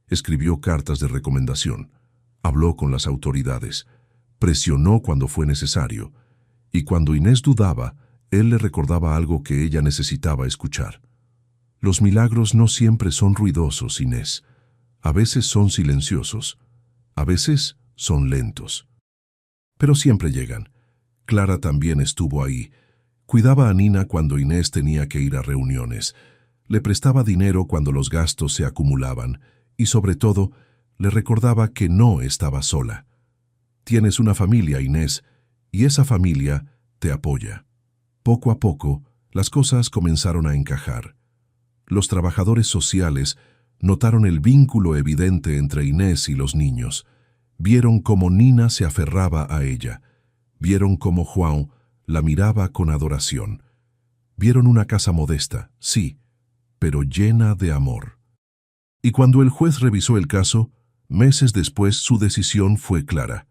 A: Escribió cartas de recomendación, habló con las autoridades, presionó cuando fue necesario, y cuando Inés dudaba, él le recordaba algo que ella necesitaba escuchar. Los milagros no siempre son ruidosos, Inés. A veces son silenciosos, a veces son lentos. Pero siempre llegan. Clara también estuvo ahí. Cuidaba a Nina cuando Inés tenía que ir a reuniones. Le prestaba dinero cuando los gastos se acumulaban y, sobre todo, le recordaba que no estaba sola. Tienes una familia, Inés, y esa familia te apoya. Poco a poco, las cosas comenzaron a encajar. Los trabajadores sociales notaron el vínculo evidente entre Inés y los niños. Vieron cómo Nina se aferraba a ella. Vieron cómo Juan la miraba con adoración. Vieron una casa modesta, sí, pero llena de amor. Y cuando el juez revisó el caso, meses después su decisión fue clara.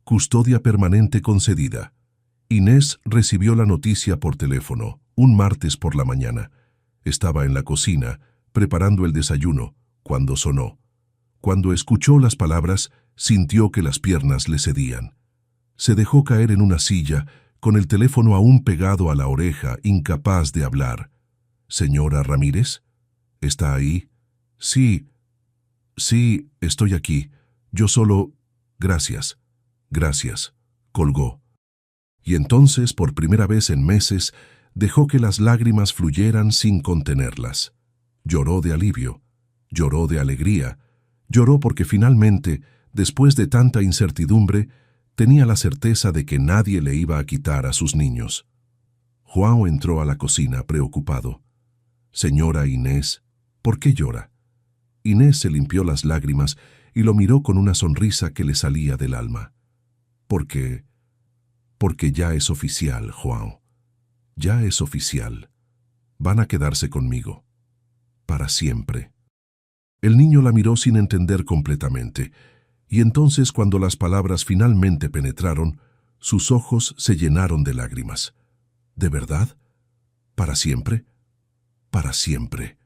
A: Custodia permanente concedida. Inés recibió la noticia por teléfono, un martes por la mañana. Estaba en la cocina, preparando el desayuno, cuando sonó. Cuando escuchó las palabras, sintió que las piernas le cedían. Se dejó caer en una silla, con el teléfono aún pegado a la oreja, incapaz de hablar. «¿Señora Ramírez? ¿Está ahí?» «Sí, estoy aquí. Yo solo... Gracias, gracias», colgó. Y entonces, por primera vez en meses, dejó que las lágrimas fluyeran sin contenerlas. Lloró de alivio, lloró de alegría, lloró porque finalmente, después de tanta incertidumbre, tenía la certeza de que nadie le iba a quitar a sus niños. Juan entró a la cocina preocupado. «Señora Inés, ¿por qué llora?» Inés se limpió las lágrimas y lo miró con una sonrisa que le salía del alma. Porque ya es oficial, Juan. Ya es oficial. Van a quedarse conmigo. Para siempre. El niño la miró sin entender completamente, y entonces cuando las palabras finalmente penetraron, sus ojos se llenaron de lágrimas. ¿De verdad? ¿Para siempre? Para siempre.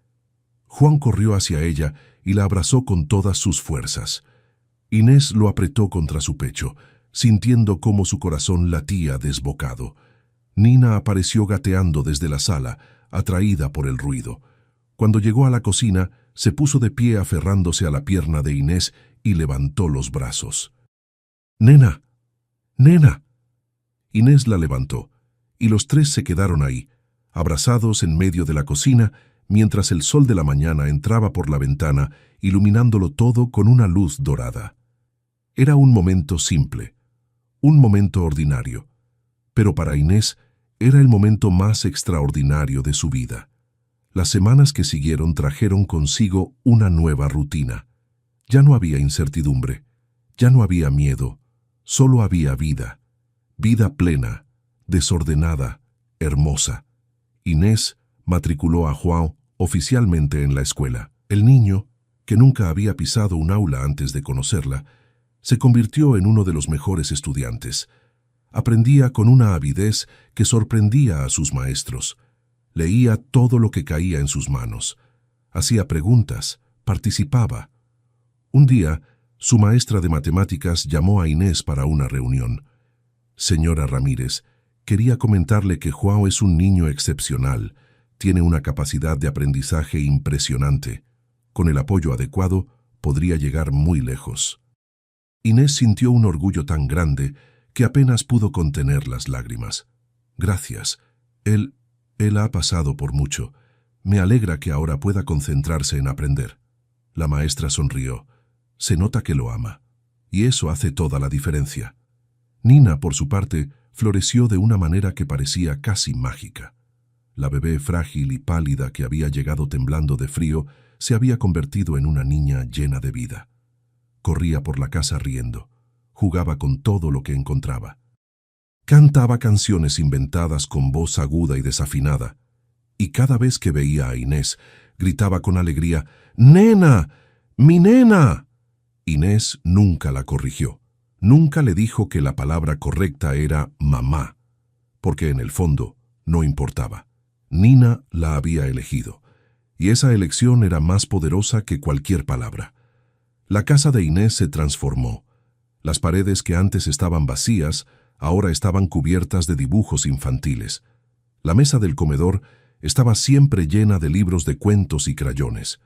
A: Juan corrió hacia ella y la abrazó con todas sus fuerzas. Inés lo apretó contra su pecho, sintiendo cómo su corazón latía desbocado. Nina apareció gateando desde la sala, atraída por el ruido. Cuando llegó a la cocina, se puso de pie aferrándose a la pierna de Inés y levantó los brazos. «¡Nena! ¡Nena!». Inés la levantó, y los tres se quedaron ahí, abrazados en medio de la cocina, mientras el sol de la mañana entraba por la ventana, iluminándolo todo con una luz dorada. Era un momento simple, un momento ordinario, pero para Inés era el momento más extraordinario de su vida. Las semanas que siguieron trajeron consigo una nueva rutina. Ya no había incertidumbre, ya no había miedo, solo había vida. Vida plena, desordenada, hermosa. Inés matriculó a Juan oficialmente en la escuela. El niño, que nunca había pisado un aula antes de conocerla, se convirtió en uno de los mejores estudiantes. Aprendía con una avidez que sorprendía a sus maestros. Leía todo lo que caía en sus manos. Hacía preguntas, participaba. Un día, su maestra de matemáticas llamó a Inés para una reunión. «Señora Ramírez, quería comentarle que Juan es un niño excepcional. Tiene una capacidad de aprendizaje impresionante. Con el apoyo adecuado, podría llegar muy lejos». Inés sintió un orgullo tan grande que apenas pudo contener las lágrimas. «Gracias. Él ha pasado por mucho. Me alegra que ahora pueda concentrarse en aprender». La maestra sonrió. «Se nota que lo ama. Y eso hace toda la diferencia». Nina, por su parte, floreció de una manera que parecía casi mágica. La bebé frágil y pálida que había llegado temblando de frío se había convertido en una niña llena de vida. Corría por la casa riendo, jugaba con todo lo que encontraba. Cantaba canciones inventadas con voz aguda y desafinada, y cada vez que veía a Inés, gritaba con alegría: «¡Nena! ¡Mi nena!». Inés nunca la corrigió. Nunca le dijo que la palabra correcta era mamá, porque en el fondo no importaba. Nina la había elegido, y esa elección era más poderosa que cualquier palabra. La casa de Inés se transformó. Las paredes que antes estaban vacías, ahora estaban cubiertas de dibujos infantiles. La mesa del comedor estaba siempre llena de libros de cuentos y crayones.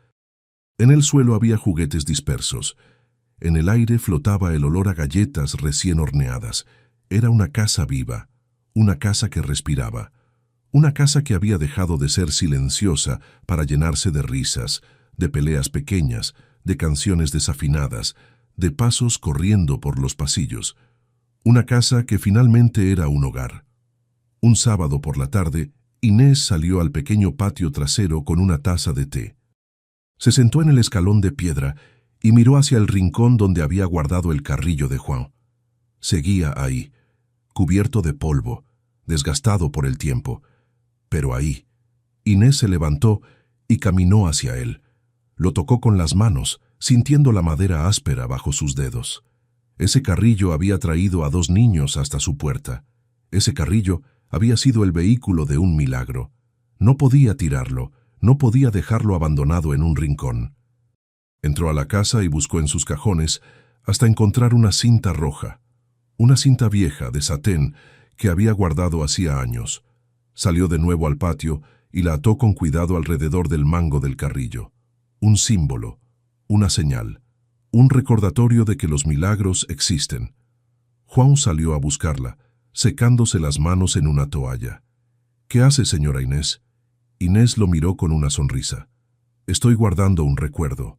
A: En el suelo había juguetes dispersos. En el aire flotaba el olor a galletas recién horneadas. Era una casa viva, una casa que respiraba, una casa que había dejado de ser silenciosa para llenarse de risas, de peleas pequeñas, de canciones desafinadas, de pasos corriendo por los pasillos. Una casa que finalmente era un hogar. Un sábado por la tarde, Inés salió al pequeño patio trasero con una taza de té. Se sentó en el escalón de piedra y miró hacia el rincón donde había guardado el carrillo de Juan. Seguía ahí, cubierto de polvo, desgastado por el tiempo. Pero ahí, Inés se levantó y caminó hacia él. Lo tocó con las manos, sintiendo la madera áspera bajo sus dedos. Ese carrillo había traído a 2 niños hasta su puerta. Ese carrillo había sido el vehículo de un milagro. No podía tirarlo, no podía dejarlo abandonado en un rincón. Entró a la casa y buscó en sus cajones hasta encontrar una cinta roja, una cinta vieja de satén que había guardado hacía años. Salió de nuevo al patio y la ató con cuidado alrededor del mango del carrillo. Un símbolo, una señal, un recordatorio de que los milagros existen. Juan salió a buscarla, secándose las manos en una toalla. «¿Qué hace, señora Inés?». Inés lo miró con una sonrisa. «Estoy guardando un recuerdo».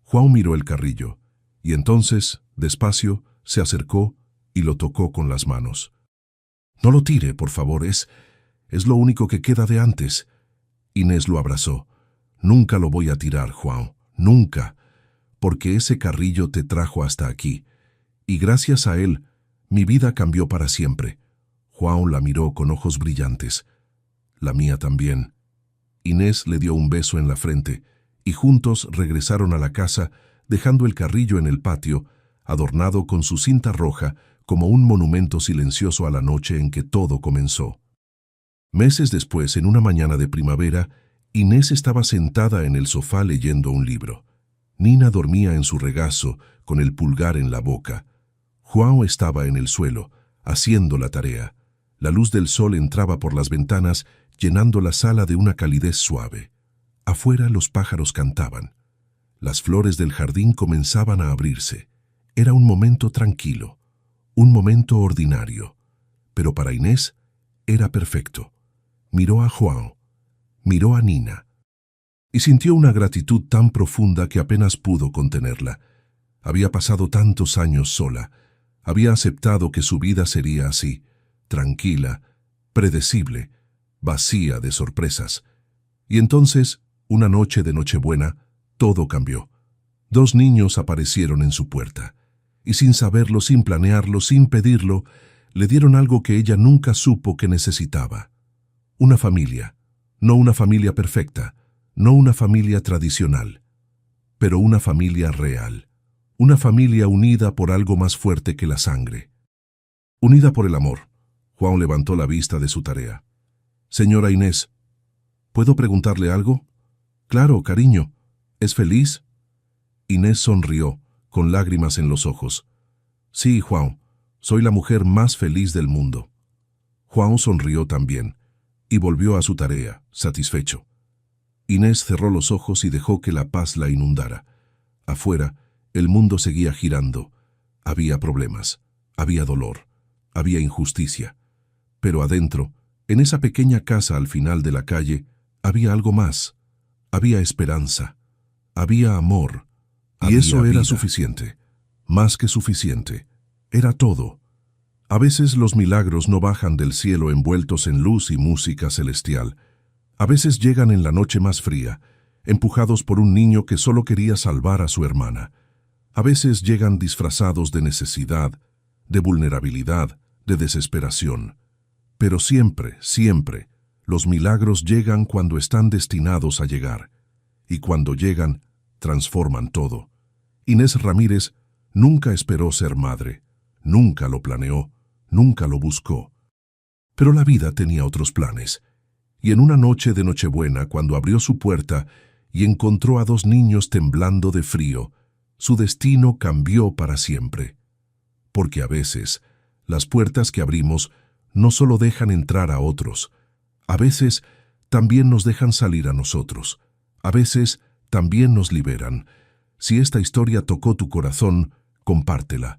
A: Juan miró el carrillo, y entonces, despacio, se acercó y lo tocó con las manos. «No lo tire, por favor, es lo único que queda de antes». Inés lo abrazó. «Nunca lo voy a tirar, Juan, nunca, porque ese carrillo te trajo hasta aquí, y gracias a él, mi vida cambió para siempre». Juan la miró con ojos brillantes. «La mía también». Inés le dio un beso en la frente y juntos regresaron a la casa, dejando el carrillo en el patio, adornado con su cinta roja como un monumento silencioso a la noche en que todo comenzó. Meses después, en una mañana de primavera, Inés estaba sentada en el sofá leyendo un libro. Nina dormía en su regazo, con el pulgar en la boca. João estaba en el suelo, haciendo la tarea. La luz del sol entraba por las ventanas, llenando la sala de una calidez suave. Afuera los pájaros cantaban. Las flores del jardín comenzaban a abrirse. Era un momento tranquilo, un momento ordinario. Pero para Inés era perfecto. Miró a João, miró a Nina, y sintió una gratitud tan profunda que apenas pudo contenerla. Había pasado tantos años sola, había aceptado que su vida sería así, tranquila, predecible, vacía de sorpresas. Y entonces, una noche de Nochebuena, todo cambió. Dos niños aparecieron en su puerta, y sin saberlo, sin planearlo, sin pedirlo, le dieron algo que ella nunca supo que necesitaba. Una familia, no una familia perfecta, no una familia tradicional, pero una familia real, una familia unida por algo más fuerte que la sangre. Unida por el amor. João levantó la vista de su tarea. Señora Inés, ¿puedo preguntarle algo? Claro, cariño. ¿Es feliz? Inés sonrió, con lágrimas en los ojos. Sí, João, soy la mujer más feliz del mundo. João sonrió también, y volvió a su tarea, satisfecho. Inés cerró los ojos y dejó que la paz la inundara. Afuera, el mundo seguía girando. Había problemas, había dolor, había injusticia. Pero adentro, en esa pequeña casa al final de la calle, había algo más. Había esperanza, había amor, y eso era suficiente, más que suficiente. Era todo. A veces los milagros no bajan del cielo envueltos en luz y música celestial. A veces llegan en la noche más fría, empujados por un niño que solo quería salvar a su hermana. A veces llegan disfrazados de necesidad, de vulnerabilidad, de desesperación. Pero siempre, siempre, los milagros llegan cuando están destinados a llegar. Y cuando llegan, transforman todo. Inés Ramírez nunca esperó ser madre, nunca lo planeó, nunca lo buscó. Pero la vida tenía otros planes. Y en una noche de Nochebuena, cuando abrió su puerta y encontró a dos niños temblando de frío, su destino cambió para siempre. Porque a veces, las puertas que abrimos no solo dejan entrar a otros, a veces también nos dejan salir a nosotros, a veces también nos liberan. Si esta historia tocó tu corazón, compártela.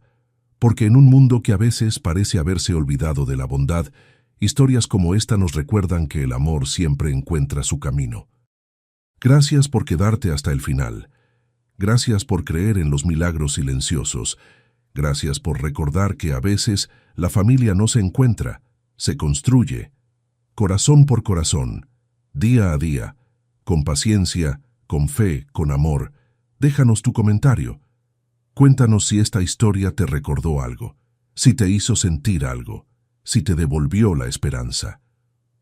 A: Porque en un mundo que a veces parece haberse olvidado de la bondad, historias como esta nos recuerdan que el amor siempre encuentra su camino. Gracias por quedarte hasta el final. Gracias por creer en los milagros silenciosos. Gracias por recordar que a veces la familia no se encuentra, se construye. Corazón por corazón, día a día, con paciencia, con fe, con amor. Déjanos tu comentario. Cuéntanos si esta historia te recordó algo, si te hizo sentir algo, si te devolvió la esperanza.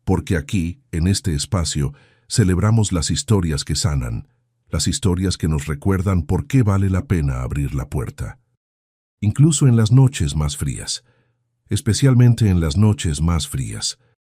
A: Porque aquí, en este espacio, celebramos las historias que sanan, las historias que nos recuerdan por qué vale la pena abrir la puerta. Incluso en las noches más frías, especialmente en las noches más frías.